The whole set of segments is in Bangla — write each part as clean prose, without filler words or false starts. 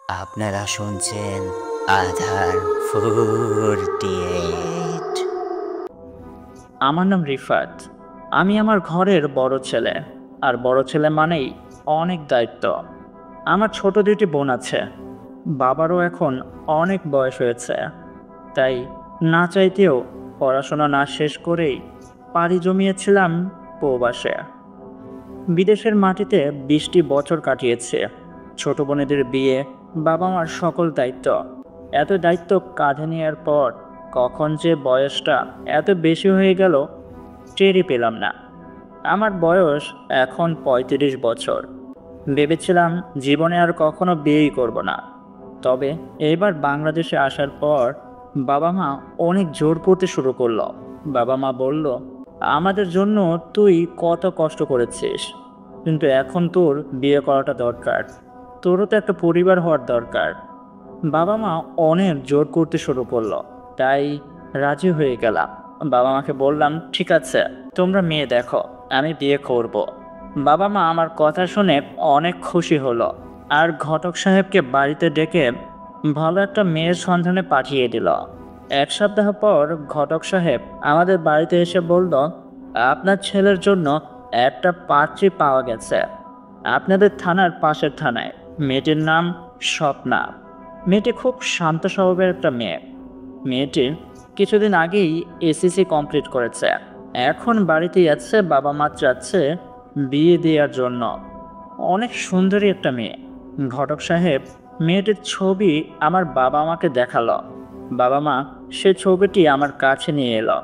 আপনারা শুনছেন আধার 48। আমার নাম রিফাত। আমি আমার ঘরের বড় ছেলে। আর বড় ছেলে মানেই অনেক দায়িত্ব। আমার ছোট দুটি বোন আছে। বাবারও এখন অনেক বয়স হয়েছে। তাই না চাইতেও পড়াশোনা না শেষ করেই পাড়ি জমিয়েছিলাম প্রবাসে। বিদেশের মাটিতে 20টি বছর কাটিয়েছে। ছোট বোনেদের বিয়ে, বাবা মার সকল দায়িত্ব। এত দায়িত্ব কাঁধে নেওয়ার পর কখন যে বয়সটা এত বেশি হয়ে গেল টেরই পেলাম না। আমার বয়স এখন 35 বছর। ভেবেছিলাম জীবনে আর কখনো বিয়েই করব না। তবে এবার বাংলাদেশে আসার পর বাবা মা অনেক জোর করতে শুরু করলো। বাবা মা বলল, আমাদের জন্য তুই কত কষ্ট করেছিস, কিন্তু এখন তোর বিয়ে করাটা দরকার। তোরও তো একটা পরিবার হওয়ার দরকার। বাবা মা অনেক জোর করতে শুরু করলো, তাই রাজি হয়ে গেলাম। বাবা মাকে বললাম, ঠিক আছে, তোমরা মেয়ে দেখো, আমি বিয়ে করব। বাবা মা আমার কথা শুনে অনেক খুশি হলো, আর ঘটক সাহেবকে বাড়িতে ডেকে ভালো একটা মেয়ের সন্ধানে পাঠিয়ে দিল। 1 সপ্তাহ পর ঘটক সাহেব আমাদের বাড়িতে এসে বলল, আপনার ছেলের জন্য একটা পাত্রী পাওয়া গেছে আপনাদের থানার পাশের থানায়। মেয়েটির নাম স্বপ্না। মেয়েটি খুব শান্ত স্বভাবের একটা মেয়ে। মেয়েটি কিছুদিন আগেই এসএসসি কমপ্লিট করেছে। এখন বাড়িতেই আছে। বাবা মা চাচ্ছে বিয়ে দেওয়ার জন্য। অনেক সুন্দরী একটা মেয়ে। ঘটক সাহেব মেয়েটির ছবি আমার বাবা মাকে দেখালো। বাবা মা সে ছবিটি আমার কাছে নিয়ে এলো।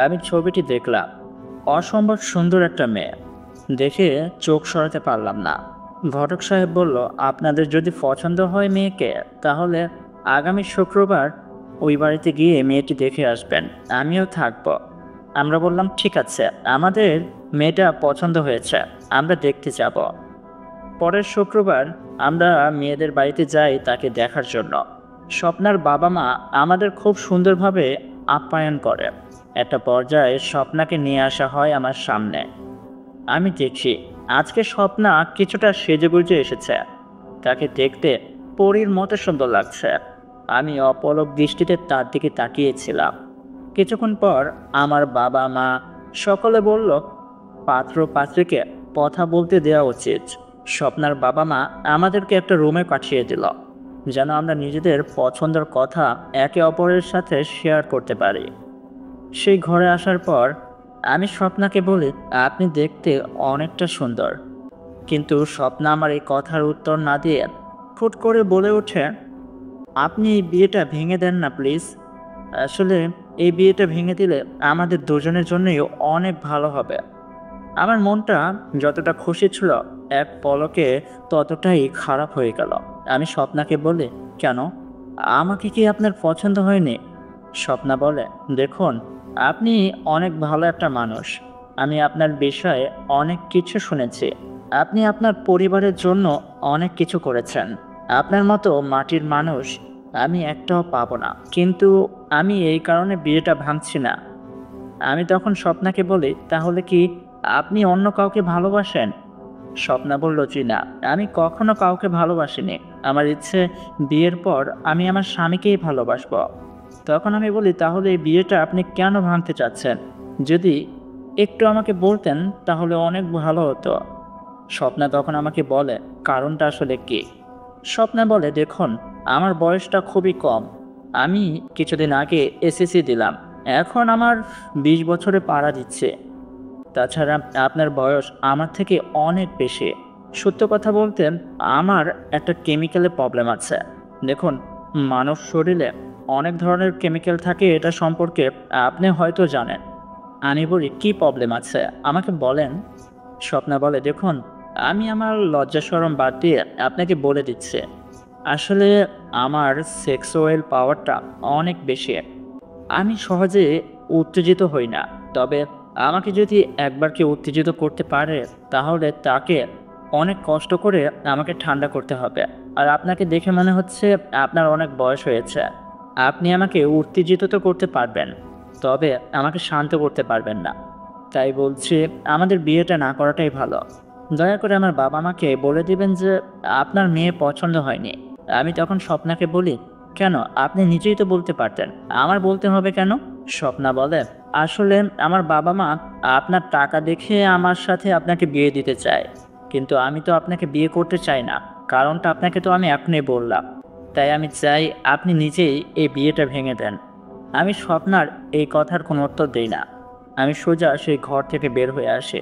আমি ছবিটি দেখলাম। অসম্ভব সুন্দর একটা মেয়ে। দেখে চোখ সরাতে পারলাম না। ঘটক সাহেব বলল, আপনাদের যদি পছন্দ হয় মেয়েকে, তাহলে আগামী শুক্রবার ওই বাড়িতে গিয়ে মেয়েটি দেখে আসবেন, আমিও থাকবো। আমরা বললাম, ঠিক আছে, আমাদের মেয়েটা পছন্দ হয়েছে, আমরা দেখতে যাব। পরের শুক্রবার আমরা মেয়েদের বাড়িতে যাই তাকে দেখার জন্য। স্বপ্নার বাবা মা আমাদের খুব সুন্দরভাবে আপ্যায়ন করে। একটা পর্যায়ে স্বপ্নাকে নিয়ে আসা হয় আমার সামনে। আমি দেখি আজকে স্বপ্না কিছুটা সেজেগুজে এসেছে। তাকে দেখতে পরীর মতো সুন্দর লাগছে। আমি অপলক দৃষ্টিতে তার দিকে তাকিয়েছিলাম। কিছুক্ষণ পর আমার বাবা মা সকলে বলল, পাত্র পাত্রীকে কথা বলতে দেওয়া উচিত। স্বপ্নার বাবা মা আমাদেরকে একটা রুমে পাঠিয়ে দিল, যেন আমরা নিজেদের পছন্দের কথা একে অপরের সাথে শেয়ার করতে পারি। সেই ঘরে আসার পর আমি স্বপ্নাকে বলি, আপনি দেখতে অনেকটা সুন্দর। কিন্তু স্বপ্না আমার এই কথার উত্তর না দিয়ে ফুট করে বলে ওঠে, আপনি এই বিয়েটা ভেঙে দেন না প্লিজ। আসলে এই বিয়েটা ভেঙে দিলে আমাদের দুজনের জন্যই অনেক ভালো হবে। আমার মনটা যতটা খুশি ছিল, এক পলকে ততটাই খারাপ হয়ে গেল। আমি স্বপ্নাকে বলি, কেন, আমাকে কি আপনার পছন্দ হয়নি? স্বপ্না বলে, দেখুন, আপনি অনেক ভালো একটা মানুষ। আমি আপনার বিষয়ে অনেক কিছু শুনেছি। আপনি আপনার পরিবারের জন্য অনেক কিছু করেছেন। আপনার মতো মাটির মানুষ আমি একটাও পাবো না, কিন্তু আমি এই কারণে বিয়েটা ভাঙছি না। আমি তখন স্বপ্নাকে বলি, তাহলে কি আপনি অন্য কাউকে ভালোবাসেন? স্বপ্না বলল, জি না, আমি কখনো কাউকে ভালোবাসিনি। আমার ইচ্ছে বিয়ের পর আমি আমার স্বামীকেই ভালোবাসবো। তখন আমি বলি, তাহলে এই বিয়েটা আপনি কেন ভাঙতে চাচ্ছেন? যদি একটু আমাকে বলতেন তাহলে অনেক ভালো হতো। স্বপ্না তখন আমাকে বলে, কারণটা আসলে কি? স্বপ্না বলে, দেখুন, আমার বয়সটা খুবই কম। আমি কিছুদিন আগে এসএসসি দিলাম। এখন আমার 20 বছরে পাড়া দিচ্ছে। তাছাড়া আপনার বয়স আমার থেকে অনেক বেশি। সত্য কথা বলতে, আমার একটা কেমিক্যালের প্রবলেম আছে। দেখুন, মানব শরীরে অনেক ধরনের কেমিক্যাল থাকে, এটা সম্পর্কে আপনি হয়তো জানেন। আমি বলি, কী প্রবলেম আছে আমাকে বলেন। স্বপ্না বলে, দেখুন, আমি আমার লজ্জা শরম বাদ দিয়ে আপনাকে বলে দিচ্ছি। আসলে আমার সেক্সুয়াল পাওয়ারটা অনেক বেশি। আমি সহজে উত্তেজিত হই না। তবে আমাকে যদি একবার কেউ উত্তেজিত করতে পারে, তাহলে তাকে অনেক কষ্ট করে আমাকে ঠান্ডা করতে হবে। আর আপনাকে দেখে মনে হচ্ছে আপনার অনেক বয়স হয়েছে। আপনি আমাকে উত্তেজিত তো করতে পারবেন, তবে আমাকে শান্ত করতে পারবেন না। তাই বলছি, আমাদের বিয়েটা না করাটাই ভালো। দয়া করে আমার বাবা মাকে বলে দিবেন যে আপনার মেয়ে পছন্দ হয়নি। আমি তখন স্বপ্নাকে বলি, কেন, আপনি নিজেই তো বলতে পারতেন, আমার বলতে হবে কেন? স্বপ্না বলে, আসলে আমার বাবা মা আপনার টাকা দেখে আমার সাথে আপনাকে বিয়ে দিতে চায়, কিন্তু আমি তো আপনাকে বিয়ে করতে চাই না। কারণটা আপনাকে তো আমি এখনই বললাম। তাই আমি চাই আপনি নিজেই এই বিয়েটা ভেঙে দেন। আমি স্বপ্নার এই কথার কোনো উত্তর দেই না। আমি সোজা সেই ঘর থেকে বের হয়ে আসি।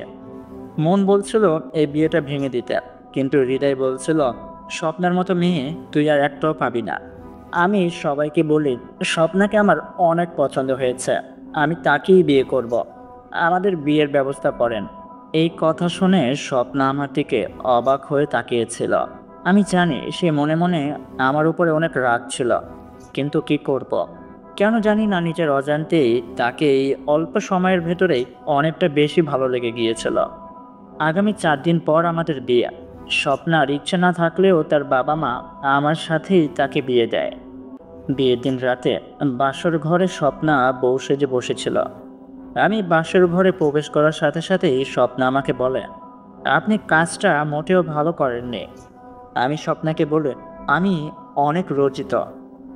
মন বলছিল এই বিয়েটা ভেঙে দিতে, কিন্তু হৃদয় বলছিল, স্বপ্নার মতো মেয়ে তুই আর একটাও পাবি না। আমি সবাইকে বলি, স্বপ্নাকে আমার অনেক পছন্দ হয়েছে, আমি তাকেই বিয়ে করব। আমাদের বিয়ের ব্যবস্থা করেন। এই কথা শুনে স্বপ্না আমার দিকে অবাক হয়ে তাকিয়েছিল। আমি জানি সে মনে মনে আমার উপরে অনেক রাগ ছিল, কিন্তু কি করব? কেন জানি না, নিজের অজান্তেই তাকে এই অল্প সময়ের ভেতরেই অনেকটা বেশি ভালো লেগে গিয়েছিল। আগামী 4 দিন পর আমাদের বিয়ে। স্বপ্নার ইচ্ছে না থাকলেও তার বাবা মা আমার সাথেই তাকে বিয়ে দেয়। বিয়ের দিন রাতে বাসর ঘরে স্বপ্না বউ সেজে বসেছিল। আমি বাসর ঘরে প্রবেশ করার সাথে সাথেই স্বপ্না আমাকে বলে, আপনি কাজটা মোটেও ভালো করেননি। আমি স্বপ্নাকে বলি, আমি অনেক লজ্জিত,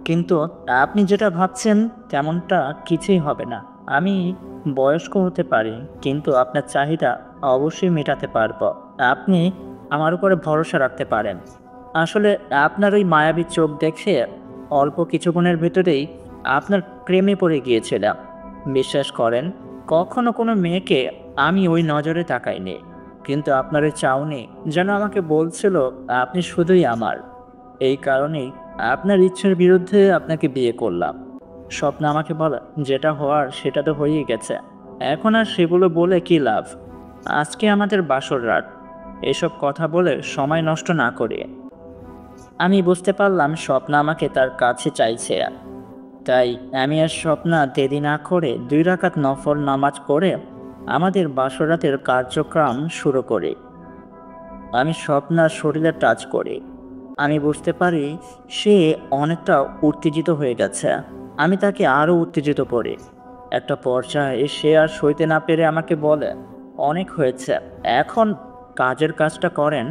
কিন্তু আপনি যেটা ভাবছেন তেমনটা কিছুই হবে না। আমি বয়স্ক হতে পারি, কিন্তু আপনার চাহিদা অবশ্যই মেটাতে পারবো। আপনি আমার উপরে ভরসা রাখতে পারেন। আসলে আপনার ওই মায়াবী চোখ দেখে অল্প কিছুক্ষণের ভেতরেই আপনার প্রেমে পড়ে গিয়েছিলাম। বিশ্বাস করেন, কখনো কোনো মেয়েকে আমি ওই নজরে তাকাইনি, কিন্তু আপনার ওই চাউনি যেন আমাকে বলছিল আপনি শুধুই আমার। এই কারণেই আপনার ইচ্ছের বিরুদ্ধে আপনাকে বিয়ে করলাম। স্বপ্ন আমাকে বলে, যেটা হওয়ার সেটা তো হয়েই গেছে, এখন আর সেগুলো বলে কি লাভ? আজকে আমাদের বাসর রাত, এসব কথা বলে সময় নষ্ট না করে। আমি বুঝতে পারলাম স্বপ্ন আমাকে তার কাছে চাইছে। তাই আমি আর স্বপ্না দেরি না করে 2 রাকাত নফল নামাজ পড়ে আমাদের বাসরাতের কার্যক্রম শুরু করি। আমি স্বপ্নার শরীরে টাচ করি। আমি বুঝতে পারি সে অনেকটা উত্তেজিত হয়ে গেছে। আমি তাকে আরও উত্তেজিত করি। একটা পর্যায়ে সে আর সইতে না পেরে আমাকে বলে, অনেক হয়েছে, এখন কাজের কাজটা করেন।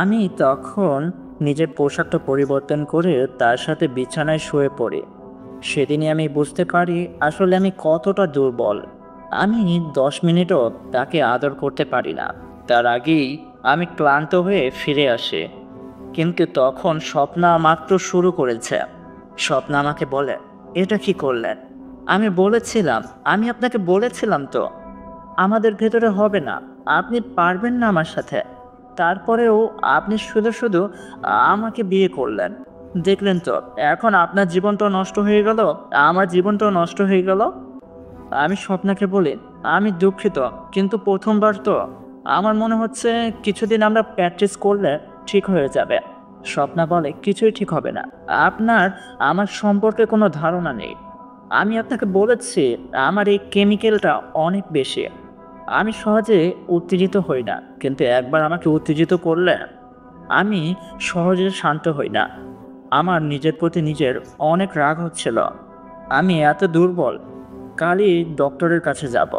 আমি তখন নিজের পোশাকটা পরিবর্তন করে তার সাথে বিছানায় শুয়ে পড়ি। সেদিনই আমি বুঝতে পারি আসলে আমি কতটা দুর্বল। আমি 10 মিনিটও তাকে আদর করতে পারি না। তার আগেই আমি ক্লান্ত হয়ে ফিরে আসি। কিন্তু তখন স্বপ্না মাত্র শুরু করেছে। স্বপ্না আমাকে বলে, এটা কি করলেন? আমি আপনাকে বলেছিলাম তো আমাদের ভেতরে হবে না, আপনি পারবেন না আমার সাথে। তারপরেও আপনি শুধু শুধু আমাকে বিয়ে করলেন। দেখলেন তো, এখন আপনার জীবনটাও নষ্ট হয়ে গেল, আমার জীবনটাও নষ্ট হয়ে গেল। আমি স্বপ্নাকে বলি, আমি দুঃখিত, কিন্তু প্রথমবার তো। আমার মনে হচ্ছে কিছুদিন আমরা প্র্যাকটিস করলে ঠিক হয়ে যাবে। স্বপ্না বলে, কিছুই ঠিক হবে না। আপনার আমার সম্পর্কে কোনো ধারণা নেই। আমি আপনাকে বলেছি আমার এই কেমিক্যালটা অনেক বেশি। আমি সহজে উত্তেজিত হই না, কিন্তু একবার আমাকে উত্তেজিত করলে আমি সহজে শান্ত হই না। আমার নিজের প্রতি নিজের অনেক রাগ হচ্ছিল। আমি এত দুর্বল, কালই ডক্টরের কাছে যাব।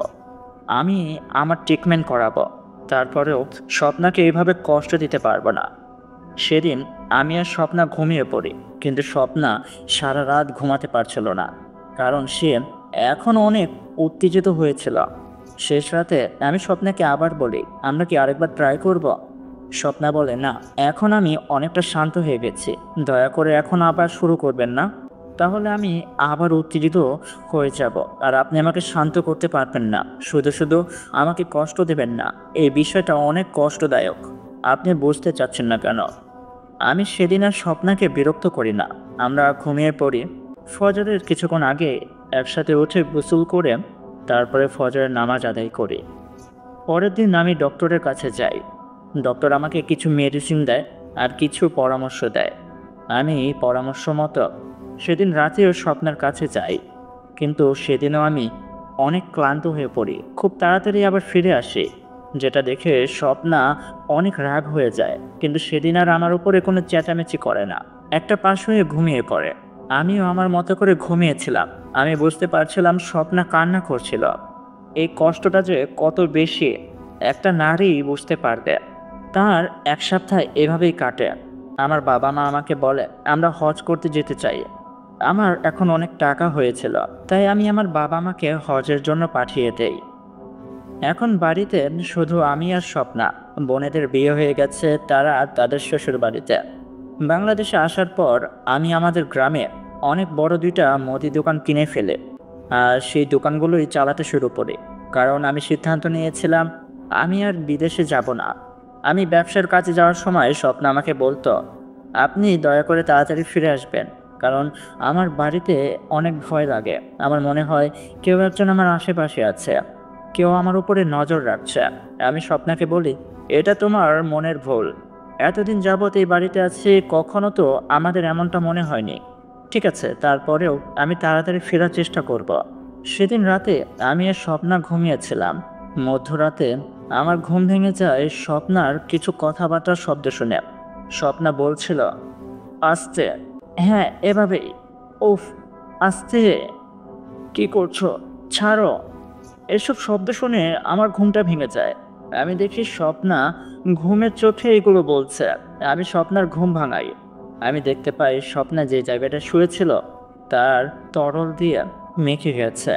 আমি আমার ট্রিটমেন্ট করাবো। তারপরেও স্বপ্নাকে এইভাবে কষ্ট দিতে পারবো না। সেদিন আমি আর স্বপ্না ঘুমিয়ে পড়ি, কিন্তু স্বপ্না সারা রাত ঘুমাতে পারছিল না, কারণ সে এখন অনেক উত্তেজিত হয়েছিল। শেষ রাতে আমি স্বপ্নাকে আবার বলি, আমরা কি আরেকবার ট্রাই করব? স্বপ্না বলে, না, এখন আমি অনেকটা শান্ত হয়ে গেছি, দয়া করে এখন আবার শুরু করবেন না। তাহলে আমি আবার উত্তেজিত হয়ে যাব, আর আপনি আমাকে শান্ত করতে পারবেন না। শুধু শুধু আমাকে কষ্ট দেবেন না, এই বিষয়টা অনেক কষ্টদায়ক। আপনি বুঝতে চাচ্ছেন না কেন? আমি সেদিন আর স্বপ্নাকে বিরক্ত করি না। আমরা ঘুমিয়ে পড়ি। ফজরের কিছুক্ষণ আগে একসাথে উঠে গোসল করে তারপরে ফজরের নামাজ আদায় করি। পরের দিন আমি ডক্টরের কাছে যাই। ডক্টর আমাকে কিছু মেডিসিন দেয় আর কিছু পরামর্শ দেয়। আমি এই পরামর্শ মতো সেদিন রাতেও স্বপ্নের কাছে যাই, কিন্তু সেদিনও আমি অনেক ক্লান্ত হয়ে পড়ি। খুব তাড়াতাড়ি আবার ফিরে আসি, যেটা দেখে স্বপ্না অনেক রাগ হয়ে যায়, কিন্তু সেদিন আর আমার উপরে কোনো চেঁচামেচি করে না। একটা পাশ হয়ে ঘুমিয়ে পড়ে। আমিও আমার মতো করে ঘুমিয়েছিলাম। আমি বুঝতে পারছিলাম স্বপ্না কান্না করছিল। এই কষ্টটা যে কত বেশি একটা নারী বুঝতে পারবে। তার 1 সপ্তাহ এভাবেই কাটে। আমার বাবা মা আমাকে বলে আমরা হজ করতে যেতে চাই। আমার এখন অনেক টাকা হয়েছিল, তাই আমি আমার বাবা মাকে হজের জন্য পাঠিয়ে দেই। এখন বাড়িতে শুধু আমি আর স্বপ্না। বোনেদের বিয়ে হয়ে গেছে, তারা তাদের শ্বশুর বাড়িতে। বাংলাদেশে আসার পর আমি আমাদের গ্রামে অনেক বড় দুইটা মুদি দোকান কিনে ফেলে আর সেই দোকানগুলোই চালাতে শুরু করি। কারণ আমি সিদ্ধান্ত নিয়েছিলাম আমি আর বিদেশে যাব না। আমি ব্যবসার কাজে যাওয়ার সময় স্বপ্ন আমাকে বলতো, আপনি দয়া করে তাড়াতাড়ি ফিরে আসবেন, কারণ আমার বাড়িতে অনেক ভয় লাগে। আমার মনে হয় কেউ একজন আমার আশেপাশে আছে, কেউ আমার উপরে নজর রাখছে। আমি স্বপ্নাকে বলি, এটা তোমার মনের ভুল। এতদিন যাবৎ এই বাড়িতে আছি, কখনো তো আমাদের এমনটা মনে হয়নি। ঠিক আছে, তারপরেও আমি তাড়াতাড়ি ফেরার চেষ্টা করব। সেদিন রাতে আমি আর স্বপ্না ঘুমিয়েছিলাম। মধ্যরাতে আমার ঘুম ভেঙে যায় স্বপ্নার কিছু কথাবার্তার শব্দ শুনে। স্বপ্না বলছিল, আস্তে। হ্যাঁ, এভাবেই। উফ, আস্তে। কি করছো? ছাড়ো। এসব শব্দ শুনে আমার ঘুমটা ভেঙে যায়। আমি দেখি স্বপ্না ঘুমের চোখে এগুলো বলছে। আমি স্বপ্নার ঘুম ভাঙাই। আমি দেখতে পাই স্বপ্না যে জায়গাটা শুয়েছিল তার তরল দিয়ে মেখে গেছে।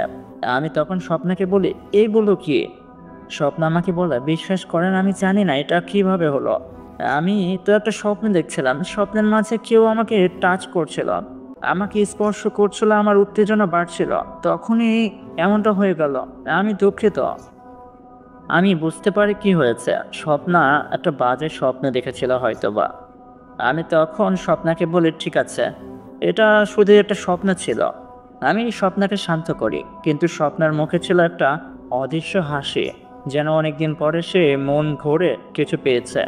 আমি তখন স্বপ্নাকে বলি, এইগুলো কি? স্বপ্না আমাকে বলে, বিশ্বাস করেন আমি জানি না এটা কিভাবে হলো। আমি তো একটা স্বপ্ন দেখছিলাম, স্বপ্নের মাঝে কেউ আমাকে টাচ করছিল, আমাকে স্পর্শ করছিল, আমার উত্তেজনা বাড়ছিল। তখনই এমনটা হয়ে গেল। আমি দুঃখিত। আমি বুঝতে পারি কি হয়েছে। স্বপ্না একটা বাজে স্বপ্ন দেখেছিল হয়তোবা। আমি তখন স্বপ্নাকে বলি, ঠিক আছে, এটা শুধু একটা স্বপ্ন ছিল। আমি স্বপ্নাকে শান্ত করি, কিন্তু স্বপ্নার মুখে ছিল একটা অদৃশ্য হাসি, যেন অনেকদিন পরে সে মন ভরে কিছু পেয়েছে।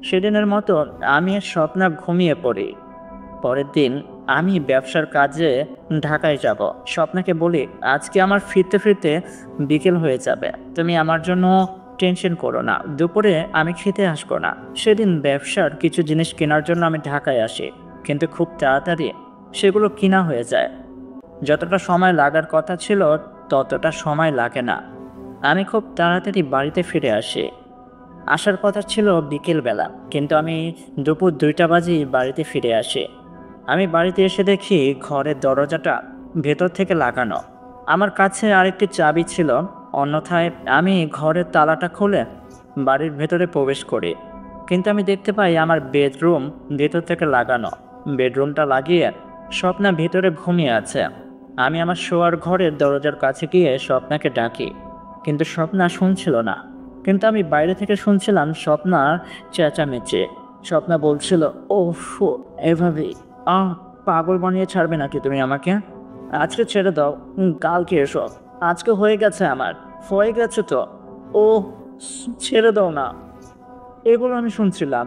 সেদিনের মতো আমি আর স্বপ্না ঘুমিয়ে পড়ি। পরের দিন আমি ব্যবসার কাজে ঢাকায় যাব। স্বপ্নাকে বলি, আজকে আমার ফিরতে ফিরতে বিকেল হয়ে যাবে, তুমি আমার জন্য টেনশন করো না, দুপুরে আমি খেতে আসবো না। সেদিন ব্যবসার কিছু জিনিস কেনার জন্য আমি ঢাকায় আসি, কিন্তু খুব তাড়াতাড়ি সেগুলো কিনা হয়ে যায়। যতটা সময় লাগার কথা ছিল ততটা সময় লাগে না। আমি খুব তাড়াতাড়ি বাড়িতে ফিরে আসি। আসার কথা ছিল বিকেলবেলা, কিন্তু আমি দুপুর 2টা বাজেই বাড়িতে ফিরে আসি। আমি বাড়িতে এসে দেখি ঘরের দরজাটা ভেতর থেকে লাগানো। আমার কাছে আরেকটি চাবি ছিল, অন্যথায় আমি ঘরের তালাটা খুলে বাড়ির ভেতরে প্রবেশ করি। কিন্তু আমি দেখতে পাই আমার বেডরুম ভেতর থেকে লাগানো। বেডরুমটা লাগিয়ে স্বপ্না ভেতরে ঘুমিয়ে আছে। আমি আমার শোয়ার ঘরের দরজার কাছে গিয়ে স্বপ্নাকে ডাকি, কিন্তু স্বপ্না শুনছিল না। কিন্তু আমি বাইরে থেকে শুনছিলাম স্বপ্নার চেঁচামেচি। স্বপ্না বলছিল, ওফ, এভাবেই পাগল বানিয়ে ছাড়বে নাকি তুমি আমাকে? আজকে ছেড়ে দাও, কালকে এসো। আজকে হয়ে গেছে, আমার হয়ে গেছে তো। ও, ছেড়ে দাও না। এগুলো আমি শুনছিলাম,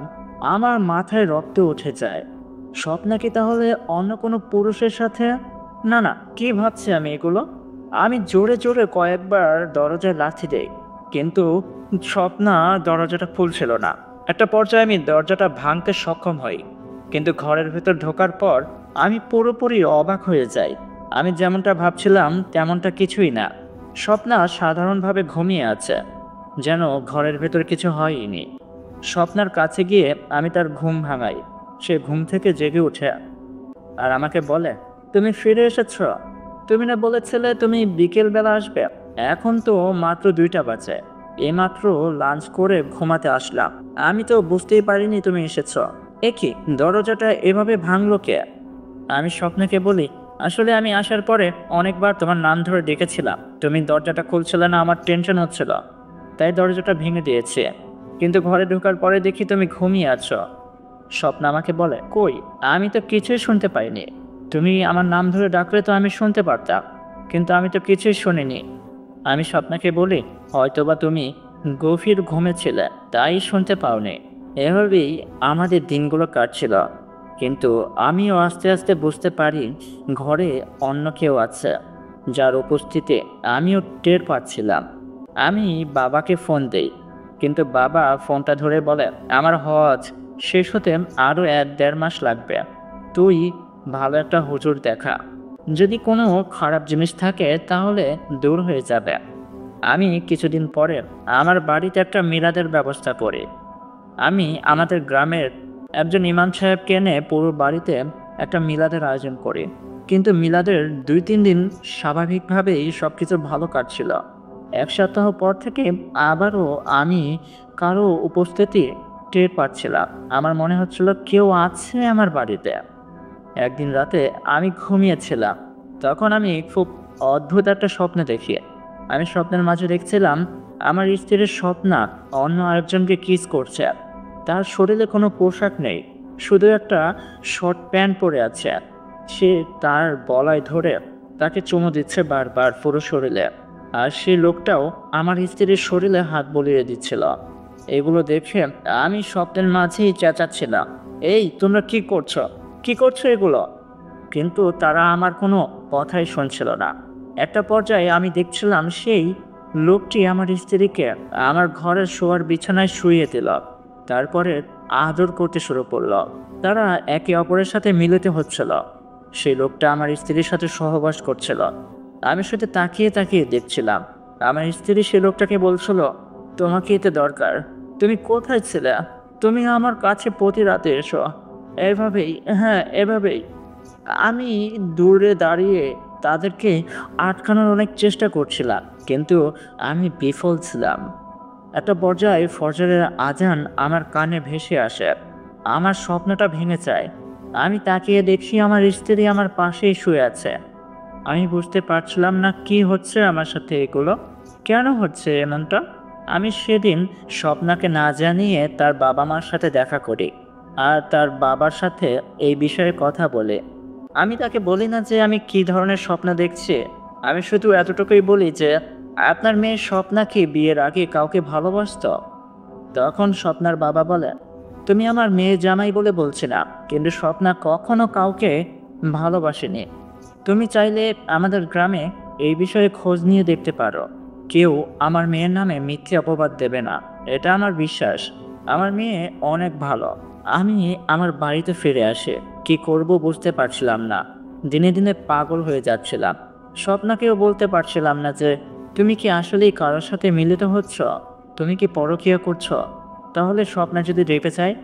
আমার মাথায় রক্ত উঠে যায়। স্বপ্না কি তাহলে অন্য কোনো পুরুষের সাথে? না না, কি ভাবছি আমি এগুলো? আমি জোরে জোরে কয়েকবার দরজায় লাথি দেই, কিন্তু স্বপ্না দরজাটা খুলছিল না। একটা পর্যায়ে আমি দরজাটা ভাঙতে সক্ষম হই, কিন্তু ঘরের ভেতর ঢোকার পর আমি পুরোপুরি অবাক হয়ে যাই। আমি যেমনটা ভাবছিলাম তেমনটা কিছুই না। স্বপ্না সাধারণভাবে ঘুমিয়ে আছে, যেন ঘরের ভেতর কিছু হয়নি। স্বপ্নার কাছে গিয়ে আমি তার ঘুম ভাঙাই। সে ঘুম থেকে জেগে ওঠে আর আমাকে বলে, তুমি ফিরে এসেছ। তুমি না বলেছিলে তুমি বিকেলবেলা আসবে? এখন তো মাত্র 2টা বাজে। এইমাত্র লাঞ্চ করে ঘুমাতে আসলাম। আমি তো বুঝতেই পারিনি তুমি এসেছ। এ কি, দরজাটা এভাবে ভাঙলো কে? আমি স্বপ্নকে বলি, আসলে আমি আসার পরে অনেকবার তোমার নাম ধরে ডেকেছিলাম, তুমি দরজাটা খুলছিলে না, আমার টেনশন হচ্ছিল, তাই দরজাটা ভেঙে দিয়েছে। কিন্তু ঘরে ঢোকার পরে দেখি তুমি ঘুমিয়ে আছো। স্বপ্ন আমাকে বলে, কই, আমি তো কিছুই শুনতে পাইনি। তুমি আমার নাম ধরে ডাকলে তো আমি শুনতে পারতাম, কিন্তু আমি তো কিছুই শুনিনি। আমি স্বপ্নাকে বলি, হয়তোবা তুমি গভীর ঘুমে ছিলে, তাই শুনতে পাওনি। এভাবেই আমাদের দিনগুলো কাটছিল, কিন্তু আমিও আস্তে আস্তে বুঝতে পারি ঘরে অন্য কেউ আছে, যার উপস্থিতি আমিও টের পাচ্ছিলাম। আমি বাবাকে ফোন দেই, কিন্তু বাবা ফোনটা ধরে বলে, আমার হজ শেষ হতে আরও 1-1.5 মাস লাগবে। তুই ভালো একটা হুজুর দেখা, যদি কোনো খারাপ জিনিস থাকে তাহলে দূর হয়ে যাবে। আমি কিছুদিন পরে আমার বাড়িতে একটা মিলাদের ব্যবস্থা করি। আমি আমাদের গ্রামের একজন ইমাম সাহেবকে এনে পুরো বাড়িতে একটা মিলাদের আয়োজন করি। কিন্তু মিলাদের 2-3 দিন স্বাভাবিকভাবেই সব কিছু ভালো কাটছিল। 1 সপ্তাহ পর থেকে আবারও আমি কারো উপস্থিতি টের পাচ্ছিলাম। আমার মনে হচ্ছিল কেউ আছে আমার বাড়িতে। একদিন রাতে আমি ঘুমিয়েছিলাম। তখন আমি খুব অদ্ভুত একটা স্বপ্ন দেখি। আমি স্বপ্নের মাঝে দেখছিলাম আমার স্ত্রীর স্বপ্না অন্য আরেকজনকে কিস করছে। তার শরীরে কোনো পোশাক নেই, শুধু একটা শর্ট প্যান্ট পরে আছে। সে তার গলায় ধরে তাকে চুমু দিচ্ছে বারবার পুরো শরীরে। আর সেই লোকটাও আমার স্ত্রীর শরীরে হাত বুলিয়ে দিচ্ছিল। এগুলো দেখে আমি স্বপ্নের মাঝেই চেঁচাচ্ছিলাম, এই তোমরা কি করছো, কি করছো এগুলো? কিন্তু তারা আমার কোনো কথাই শুনছিল না। একটা পর্যায়ে আমি দেখছিলাম সেই লোকটি আমার স্ত্রীকে আমার ঘরের শোয়ার বিছানায় শুইয়ে দিল। তারপরে আদর করতে শুরু করলো। তারা একে অপরের সাথে মিলিত হচ্ছিল। সেই লোকটা আমার স্ত্রীর সাথে সহবাস করছিল। আমি শুধু তাকিয়ে তাকিয়ে দেখছিলাম। আমার স্ত্রী সেই লোকটাকে বলছিল, তোমাকে এতে দরকার, তুমি কোথায় ছিলে? তুমি আমার কাছে প্রতি রাতে এসো। এভাবেই, হ্যাঁ এভাবেই। আমি দূরে দাঁড়িয়ে তাদেরকে আটকানোর অনেক চেষ্টা করছিলাম, কিন্তু আমি বিফল ছিলাম। একটা পর্যায়ে ফজরের আজান আমার কানে ভেসে আসে। আমার স্বপ্নটা ভেঙে যায়। আমি তাকিয়ে দেখি আমার স্ত্রী আমার পাশেই শুয়ে আছে। আমি বুঝতে পারছিলাম না কি হচ্ছে আমার সাথে এগুলো, কেন হচ্ছে এমনটা। আমি সেদিন স্বপ্নাকে না জানিয়ে তার বাবা মার সাথে দেখা করি আর তার বাবার সাথে এই বিষয়ে কথা বলে। আমি তাকে বলি না যে আমি কি ধরনের স্বপ্ন দেখছি। আমি শুধু এতটুকুই বলি যে আপনার মেয়ে স্বপ্না কি বিয়ের আগে কাউকে ভালোবাসতো? তখন স্বপ্নার বাবা বলে, তুমি আমার মেয়ে জামাই বলে বলছি না, কিন্তু স্বপ্না কখনো কাউকে ভালোবাসেনি। তুমি চাইলে আমাদের গ্রামে এই বিষয়ে খোঁজ নিয়ে দেখতে পারো। কেউ আমার মেয়ের নামে মিথ্যে অপবাদ দেবে না, এটা আমার বিশ্বাস। আমার মেয়ে অনেক ভালো। আমি আমার বাড়িতে ফিরে আসি। কি করব বুঝতে পারছিলাম না। দিনে দিনে পাগল হয়ে যাচ্ছিলাম। স্বপ্নাকেও বলতে পারছিলাম না যে তুমি কি আসলেই কারোর সাথে মিলিত হচ্ছ, তুমি কি পরকীয়া করছো। তাহলে স্বপ্না যদি রেপে যায়,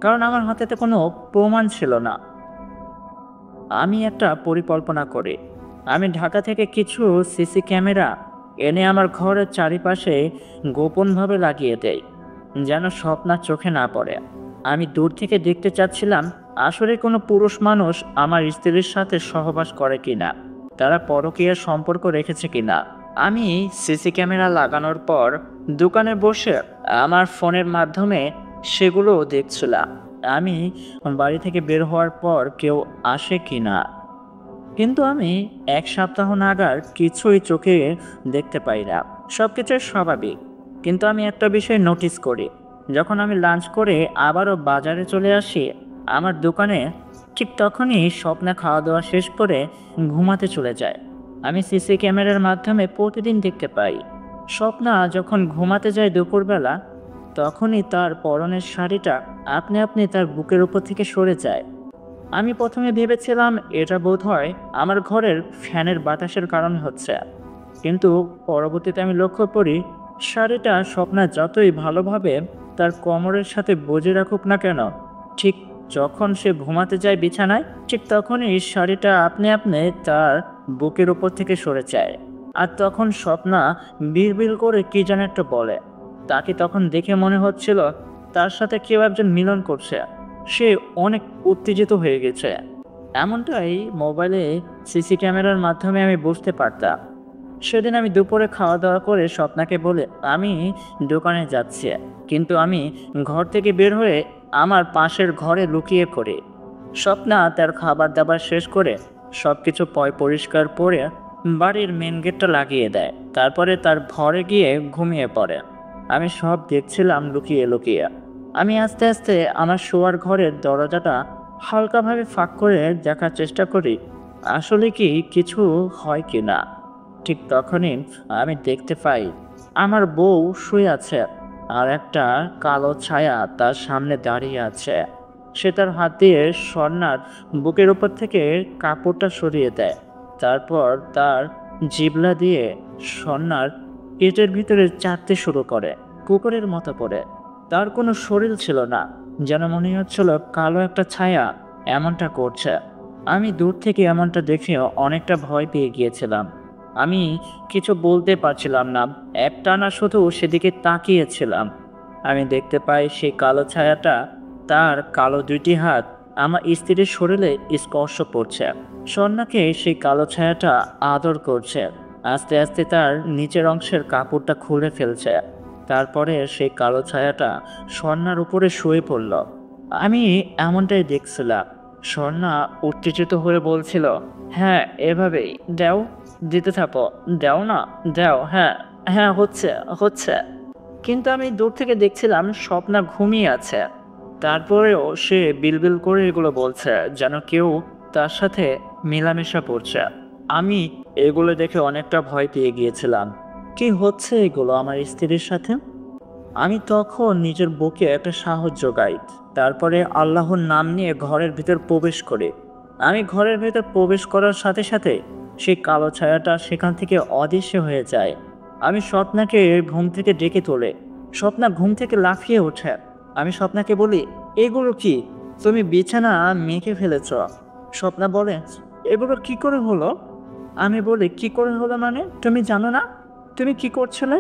কারণ আমার হাতে তো কোনো প্রমাণ ছিল না। আমি একটা পরিকল্পনা করি। আমি ঢাকা থেকে কিছু সিসি ক্যামেরা এনে আমার ঘরের চারিপাশে গোপনভাবে লাগিয়ে দেই, যেন স্বপ্নার চোখে না পড়ে। আমি দূর থেকে দেখতে চাচ্ছিলাম আসলে কোনো পুরুষ মানুষ আমার স্ত্রীর সাথে সহবাস করে কিনা, তারা পরকীয়ার সম্পর্ক রেখেছে কিনা। আমি সিসি ক্যামেরা লাগানোর পর দোকানে বসে আমার ফোনের মাধ্যমে সেগুলো দেখছিলাম। আমি বাড়ি থেকে বের হওয়ার পর কেউ আসে কিনা। কিন্তু আমি 1 সপ্তাহ নাগাদ কিছুই চোখে দেখতে পাই না। সব কিছুই স্বাভাবিক। কিন্তু আমি একটা বিষয় নোটিস করি। যখন আমি লাঞ্চ করে আবারও বাজারে চলে আসি আমার দোকানে, ঠিক তখনই স্বপ্না খাওয়া দাওয়া শেষ করে ঘুমাতে চলে যায়। আমি সিসি ক্যামেরার মাধ্যমে প্রতিদিন দেখতে পাই স্বপ্না যখন ঘুমাতে যায় দুপুরবেলা, তখনই তার পরনের শাড়িটা আপনি আপনি তার বুকের উপর থেকে সরে যায়। আমি প্রথমে ভেবেছিলাম এটা বোধহয় আমার ঘরের ফ্যানের বাতাসের কারণে হচ্ছে, কিন্তু পরবর্তীতে আমি লক্ষ্য করি শাড়িটা স্বপ্না যতই ভালোভাবে তার কোমরের সাথে বজে রাখুক না কেন, ঠিক যখন সে ঘুমাতে যায় বিছানায়, ঠিক তখনই শাড়িটা আপনি আপনি তার বুকের উপর থেকে সরে যায়। আর তখন স্বপ্না বিড়বিড় করে কি যেন একটা বলে। তাকে তখন দেখে মনে হচ্ছিল তার সাথে কেউ একজন মিলন করছে। সে অনেক উত্তেজিত হয়ে গেছে। এমনটাই মোবাইলে সিসি ক্যামেরার মাধ্যমে আমি বুঝতে পারতাম। সেদিন আমি দুপুরে খাওয়া দাওয়া করে স্বপ্নাকে বলে আমি দোকানে যাচ্ছি, কিন্তু আমি ঘর থেকে বের হয়ে আমার পাশের ঘরে লুকিয়ে পড়ি। স্বপ্না তার খাবার দাবার শেষ করে সব কিছু পরিষ্কার করে বাড়ির মেন গেটটা লাগিয়ে দেয়। তারপরে তার ঘরে গিয়ে ঘুমিয়ে পড়ে। আমি সব দেখছিলাম লুকিয়ে লুকিয়ে। আমি আস্তে আস্তে আমার শোয়ার ঘরের দরজাটা হালকাভাবে ফাঁক করে দেখার চেষ্টা করি আসলে কি কিছু হয় কি না। ঠিক তখনই আমি দেখতে পাই আমার বউ শুয়ে আছে আর একটা কালো ছায়া তার সামনে দাঁড়িয়ে আছে। সে তার হাত দিয়ে স্বর্ণার বুকের উপর থেকে কাপড়টা সরিয়ে দেয়। তারপর তার জিবলা দিয়ে স্বর্ণার পেটের ভিতরে চাটতে শুরু করে, কুকুরের মতো করে। তার কোনো শরীর ছিল না, যেন মনে হচ্ছিল কালো একটা ছায়া এমনটা করছে। আমি দূর থেকে এমনটা দেখে অনেকটা ভয় পেয়ে গিয়েছিলাম। আমি কিছু বলতে পারছিলাম না, একটানা শুধু সেদিকে তাকিয়েছিলাম। আমি দেখতে পাই সেই কালো ছায়াটা, তার কালো দুইটি হাত আমার স্ত্রীর শরীরে স্পর্শ করছে। সন্নাকে সেই কালো ছায়াটা আদর করছে, আস্তে আস্তে তার নিচের অংশের কাপড়টা খুলে ফেলছে। তারপরে সেই কালো ছায়াটা স্বর্ণার উপরে শুয়ে পড়ল। আমি এমনটাই দেখছিলাম। স্বর্ণা উত্তেজিত হয়ে বলছিল, হ্যাঁ এভাবেই দাও, দিতে থাকো, দাও না, দাও, হ্যাঁ, হ্যাঁ, হচ্ছে, হচ্ছে। কিন্তু আমি দূর থেকে দেখছিলাম স্বপ্না ঘুমিয়ে আছে। তারপরেও সে বিলবিল করে এগুলো বলছে, যেন কেউ তার সাথে মেলামেশা করছে। আমি এগুলো দেখে অনেকটা ভয় পেয়ে গিয়েছিলাম। কি হচ্ছে এগুলো আমার স্ত্রীর সাথে? আমি তখন নিজের বুকে একটা সাহস জোগাই। তারপরে আল্লাহর নাম নিয়ে ঘরের ভিতর প্রবেশ করি। আমি ঘরের ভিতর প্রবেশ করার সাথে সাথে সেই কালো ছায়াটা সেখান থেকে অদৃশ্য হয়ে যায়। আমি স্বপ্নাকে ঘুম থেকে ডেকে তোলে। স্বপ্না ঘুম থেকে লাফিয়ে ওঠে। আমি স্বপ্নাকে বলি, এগুলো কি? তুমি বিছানা মেখে ফেলেছ। স্বপ্না বলে, এগুলো কি করে হলো? আমি বলি, কি করে হলো মানে? তুমি জানো না? তুমি কি করছিলে?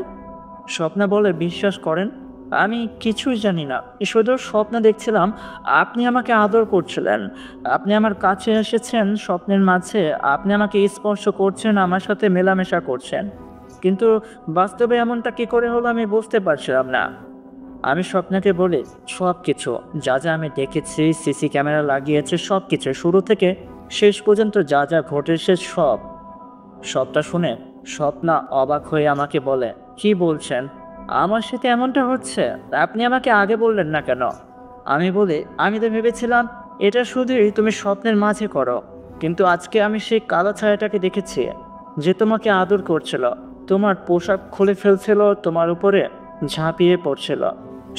স্বপ্না বলে, বিশ্বাস করেন আমি কিছুই জানি না, শুধু স্বপ্ন দেখছিলাম আপনি আমাকে আদর করছিলেন, আপনি আমার কাছে এসেছেন স্বপ্নের মাঝে, আপনি আমাকে স্পর্শ করছেন, আমার সাথে মেলামেশা করছেন, কিন্তু বাস্তবে এমনটা কি করে হলো আমি বুঝতে পারছিলাম না। আমি স্বপ্নাকে বলি, সব কিছু যা যা আমি দেখেছি, সিসি ক্যামেরা লাগিয়েছে, সব কিছু শুরু থেকে শেষ পর্যন্ত যা যা ঘটেছে সবটা শুনে স্বপ্না অবাক হয়ে আমাকে বলে, কি বলছেন? আমার সাথে এমনটা হচ্ছে? আপনি আমাকে আগে বললেন না কেন? আমি বলি, আমি তো ভেবেছিলাম এটা শুধুই তুমি স্বপ্নের মাঝে করো, কিন্তু আজকে আমি সেই কালো ছায়াটাকে দেখেছি যে তোমাকে আদর করছিল, তোমার পোশাক খুলে ফেলছিল, তোমার উপরে ঝাঁপিয়ে পড়ছিল।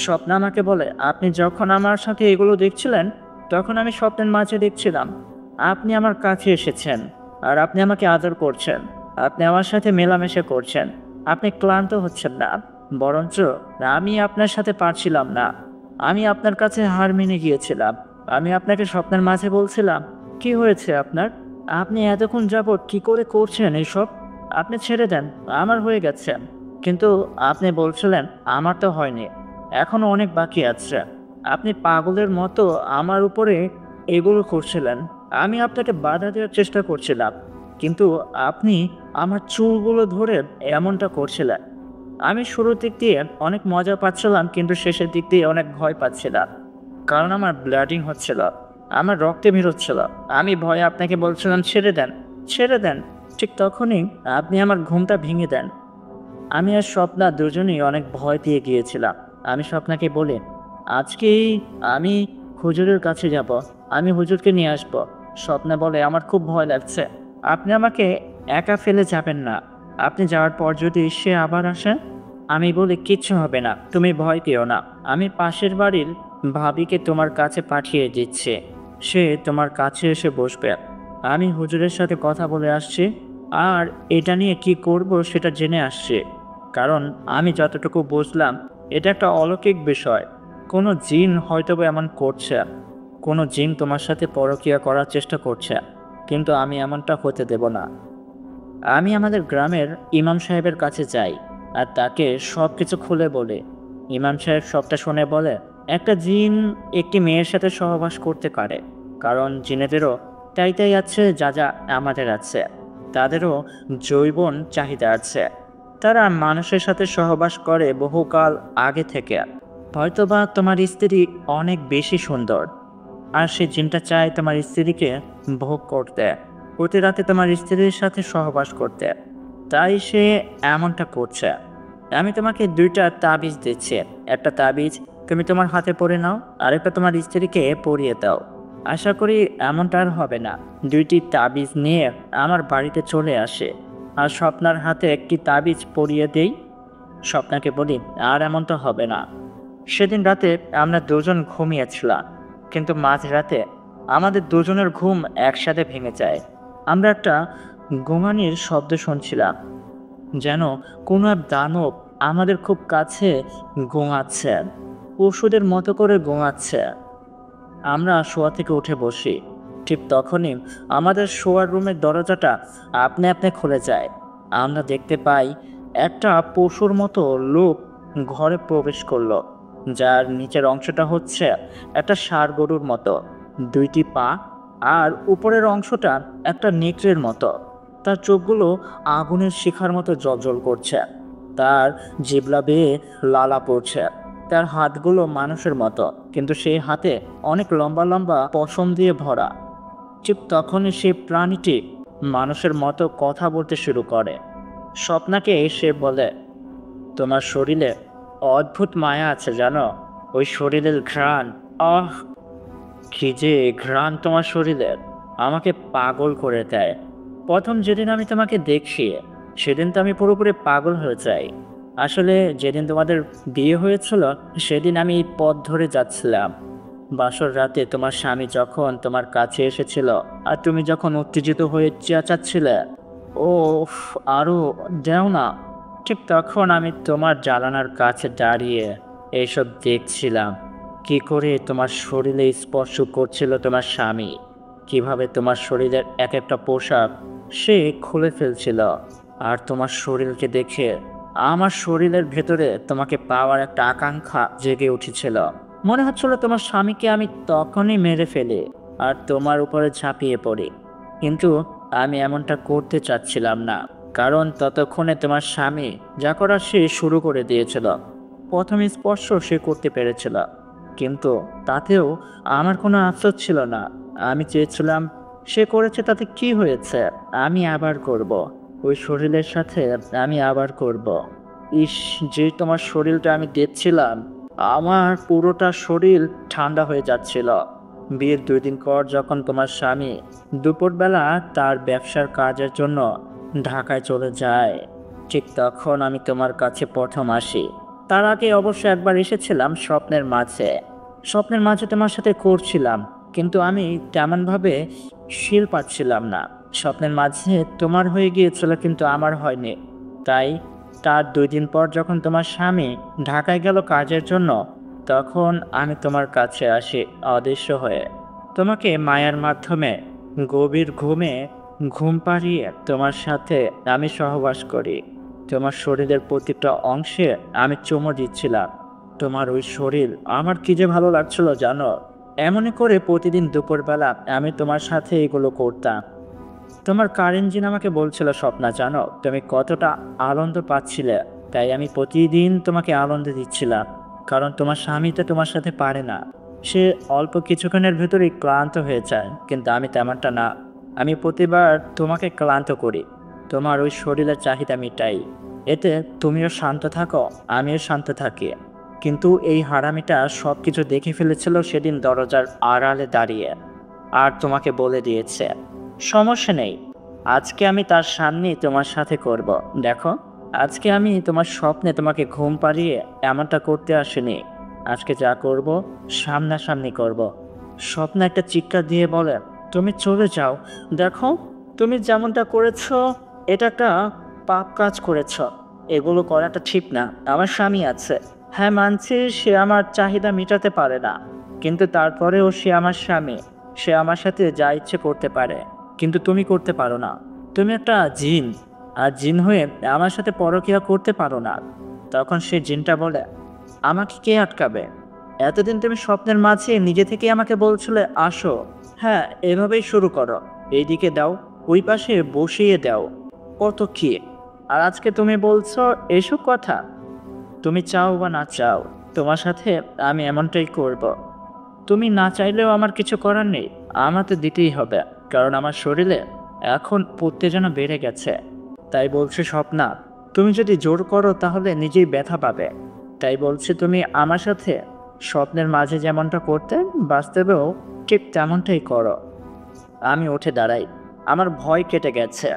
স্বপ্ন আমাকে বলে, আপনি যখন আমার সাথে এগুলো দেখছিলেন তখন আমি স্বপ্নের মাঝে দেখছিলাম আপনি আমার কাছে এসেছেন, আর আপনি আমাকে আদর করছেন, আপনি আমার সাথে মেলামেশা করছেন, আপনি ক্লান্ত হচ্ছেন না, বরঞ্চ আমি আপনার সাথে পারছিলাম না, আমি আপনার কাছে হার মেনে গিয়েছিলাম। আমি আপনাকে স্বপ্নের মাঝে বলছিলাম, কি হয়েছে আপনার? আপনি এতক্ষণ যাবৎ কি করে করছেন এইসব? আপনি ছেড়ে দেন, আমার হয়ে গেছে। কিন্তু আপনি বলছিলেন আমার তো হয়নি, এখনো অনেক বাকি আছে। আপনি পাগলের মতো আমার উপরে এগুলো করছিলেন। আমি আপনাকে বাধা দেওয়ার চেষ্টা করছিলাম, কিন্তু আপনি আমার চুলগুলো ধরে এমনটা করছিলেন। আমি শুরুর দিক দিয়ে অনেক মজা পাচ্ছিলাম, কিন্তু শেষের দিক দিয়ে অনেক ভয় পাচ্ছিলাম, কারণ আমার ব্লাডিং হচ্ছিল, আমার রক্তে বেরোচ্ছিল। আমি ভয়ে আপনাকে বলছিলাম, ছেড়ে দেন, ছেড়ে দেন। ঠিক তখনই আপনি আমার ঘুমটা ভেঙে দেন। আমি আর স্বপ্না দুজনেই অনেক ভয় পেয়ে গিয়েছিলাম। আমি স্বপ্নাকে বলি, আজকেই আমি হুজুরের কাছে যাব, আমি হুজুরকে নিয়ে আসব। স্বপ্না বলে, আমার খুব ভয় লাগছে, আপনি আমাকে একা ফেলে যাবেন না, আপনি যাওয়ার পর যদি সে আবার আসে? আমি বলি, কিচ্ছু হবে না, তুমি ভয় পেও না, আমি পাশের বাড়ির ভাবিকে তোমার কাছে পাঠিয়ে দিচ্ছি, সে তোমার কাছে এসে বসবে। আমি হুজুরের সাথে কথা বলে আসছি, আর এটা নিয়ে কি করব সেটা জেনে আসছি। কারণ আমি যতটুকু বুঝলাম এটা একটা অলৌকিক বিষয়, কোনো জিন হয়তোবা এমন করছে, কোনো জিন তোমার সাথে পরকীয়া করার চেষ্টা করছে, কিন্তু আমি এমনটা হতে দেব না। আমি আমাদের গ্রামের ইমাম সাহেবের কাছে যাই আর তাকে সব কিছু খুলে বলি। ইমাম সাহেব সবটা শুনে বলে, একটা জিন একটি মেয়ের সাথে সহবাস করতে পারে, কারণ জিনেদেরও তাই তাই আছে যা যা আমাদের আছে, তাদেরও যৌবন চাহিদা আছে, তারা মানুষের সাথে সহবাস করে বহুকাল আগে থেকে। হয়তোবা তোমার স্ত্রী অনেক বেশি সুন্দর, আর সে জিনটা চায় তোমার স্ত্রীকে ভোগ করতে, প্রতি রাতে তোমার স্ত্রীর সাথে সহবাস করতে, তাই সে এমনটা করছে। আমি তোমাকে দুইটা তাবিজ দিচ্ছি, একটা তাবিজ তুমি তোমার হাতে পরে নাও, আরেকটা তোমার স্ত্রীকে পরিয়ে দাও। আশা করি এমনটা আর হবে না। দুইটি তাবিজ নিয়ে আমার বাড়িতে চলে আসে, আর স্বপ্নার হাতে একটি তাবিজ পরিয়ে দেই। স্বপ্নাকে বলি, আর এমনটা হবে না। সেদিন রাতে আমরা দুজন ঘুমিয়েছিলাম, কিন্তু মাঝরাতে আমাদের দুজনের ঘুম একসাথে ভেঙে যায়। আমরা একটা গোঙানির শব্দ শুনছিলাম, যেন কোনো এক দানব আমাদের খুব কাছে গোঙাচ্ছে। পশুদের মতো করে ঘুমাচ্ছে। আমরা শোয়া থেকে উঠে বসি। ঠিক তখনই আমাদের শোয়ার রুমের দরজাটা আপনি আপনি খুলে যায়। আমরা দেখতে পাই একটা পশুর মতো লোক ঘরে প্রবেশ করলো, যার নিচের অংশটা হচ্ছে একটা ষাঁড় গরুর মতো, দুইটি পা, আর উপরের অংশটা একটা নেকড়ের মতো। তার চোখগুলো আগুনের শিখার মতো জ্বলজ্বল করছে, তার জিহ্বা বেয়ে লালা পড়ছে। তার হাতগুলো মানুষের মতো, কিন্তু সেই হাতে অনেক লম্বা লম্বা পশম দিয়ে ভরা। ঠিক তখনই সেই প্রাণীটি মানুষের মতো কথা বলতে শুরু করে। স্বপ্নাকে সে বলে, তোমার শরীরে অদ্ভুত মায়া আছে জানো, ওই শরীরের ঘ্রাণ, আহ কি যে ঘ্রাণ তোমার শরীরের, আমাকে পাগল করে দেয়। প্রথম যেদিন আমি তোমাকে দেখি, সেদিন তো আমি পুরোপুরি পাগল হয়ে যাই। আসলে যেদিন তোমাদের বিয়ে হয়েছিল, সেদিন আমি এই পথ ধরে যাচ্ছিলাম। বাসর রাতে তোমার স্বামী যখন তোমার কাছে এসেছিল, আর তুমি যখন উত্তেজিত হয়ে চেঁচাচ্ছিলে, ও আরো দেও না, ঠিক তখন আমি তোমার জানালার কাছে দাঁড়িয়ে এইসব দেখছিলাম। কি করে তোমার শরীরে স্পর্শ করছিল তোমার স্বামী, কিভাবে তোমার শরীরের এক একটা পোশাক সে খুলে ফেলছিল। আর তোমার শরীরকে দেখে আমার শরীরের ভেতরে তোমাকে পাওয়ার একটা আকাঙ্ক্ষা জেগে উঠেছিল। মনে হচ্ছিল তোমার স্বামীকে আমি তখনই মেরে ফেলি আর তোমার উপরে ঝাঁপিয়ে পড়ি। কিন্তু আমি এমনটা করতে চাচ্ছিলাম না, কারণ ততক্ষণে তোমার স্বামী যা করার সে শুরু করে দিয়েছিল। প্রথম স্পর্শ সে করতে পেরেছিল, কিন্তু তাতেও আমার কোনো আফসোস ছিল না। আমি চেয়েছিলাম সে করেছে তাতে কি হয়েছে, আমি আবার করব। ওই শরীরের সাথে আমি আবার করব। ইস, যে তোমার শরীরটা আমি দেখছিলাম, আমার পুরোটা শরীর ঠান্ডা হয়ে যাচ্ছিল। বিয়ের 2 দিন পর যখন তোমার স্বামী দুপুরবেলা তার ব্যবসার কাজের জন্য ঢাকায় চলে যায়, ঠিক তখন আমি তোমার কাছে প্রথম আসি। তার আগে অবশ্য একবার এসেছিলাম স্বপ্নের মাঝে। স্বপ্নের মাঝে তোমার সাথে করছিলাম, কিন্তু আমি তেমনভাবে শিল পাচ্ছিলাম না। স্বপ্নের মাঝে তোমার হয়ে গিয়েছিল, কিন্তু আমার হয়নি। তাই তার 2 দিন পর যখন তোমার স্বামী ঢাকায় গেল কাজের জন্য, তখন আমি তোমার কাছে আসি অদৃশ্য হয়ে। তোমাকে মায়ার মাধ্যমে গভীর ঘুমে ঘুম পাড়িয়ে তোমার সাথে আমি সহবাস করি। তোমার শরীরের প্রতিটা অংশে আমি চুমো দিচ্ছিলাম। তোমার ওই শরীর আমার কি যে ভালো লাগছিল জানো। এমনই করে প্রতিদিন দুপুরবেলা আমি তোমার সাথে এগুলো করতাম। তোমার কারেন্ট জিন আমাকে বলছিল, স্বপ্না জানো তুমি কতটা আনন্দ পাচ্ছিলে, তাই আমি প্রতিদিন তোমাকে আনন্দ দিচ্ছিলাম। কারণ তোমার স্বামী তো তোমার সাথে পারে না, সে অল্প কিছুক্ষণের ভেতরেই ক্লান্ত হয়ে যায়, কিন্তু আমি তেমনটা না। আমি প্রতিবার তোমাকে ক্লান্ত করি, তোমার ওই শরীরের চাহিদা মিটাই। এতে তুমিও শান্ত থাকো, আমিও শান্ত থাকি। কিন্তু এই হারামিটা সব কিছু দেখে ফেলেছিল সেদিন দরজার আড়ালে দাঁড়িয়ে, আর তোমাকে বলে দিয়েছে, সমস্যা নেই, আজকে আমি তার সামনেই তোমার সাথে করব। দেখো, আজকে আমি তোমার স্বপ্নে তোমাকে ঘুম পাড়িয়ে এমনটা করতে আসিনি। আজকে যা করব সামনাসামনি করব। স্বপ্ন একটা চিৎকার দিয়ে বলে, তুমি চলে যাও। দেখো, তুমি যেমনটা করেছো এটা একটা পাপ কাজ করেছ। এগুলো করাটা ঠিক না। আমার স্বামী আছে, হ্যাঁ মানছি সে আমার চাহিদা মেটাতে পারে না, কিন্তু তারপরেও সে আমার স্বামী, সে আমার সাথে যা ইচ্ছে করতে পারে, কিন্তু তুমি করতে পারো না। তুমি একটা জিন, আর জিন হয়ে আমার সাথে পরকীয়া করতে পারো না। তখন সে জিনটা বলে, আমাকে কে আটকাবে? এতদিন তুমি স্বপ্নের মাঝে নিজে থেকে আমাকে বলছিলে আসো, হ্যাঁ এভাবেই শুরু করো, এইদিকে দাও, ওই পাশে বসিয়ে দাও, কত কি। আর আজকে তুমি বলছো এসব কথা? তুমি চাও বা না চাও, তোমার সাথে আমি এমনটাই করব। তুমি না চাইলেও আমার কিছু করার নেই, আমার তো দিতেই হবে, কারণ আমার শরীরে এখন উত্তেজনা বেড়ে গেছে। তাই বলছি স্বপ্না, তুমি যদি জোর করো তাহলে নিজেই ব্যথা পাবে। তাই বলছি তুমি আমার সাথে স্বপ্নের মাঝে যেমনটা করতে, বাস্তবেও ঠিক তেমনটাই করো। আমি উঠে দাঁড়াই, আমার ভয় কেটে গেছে।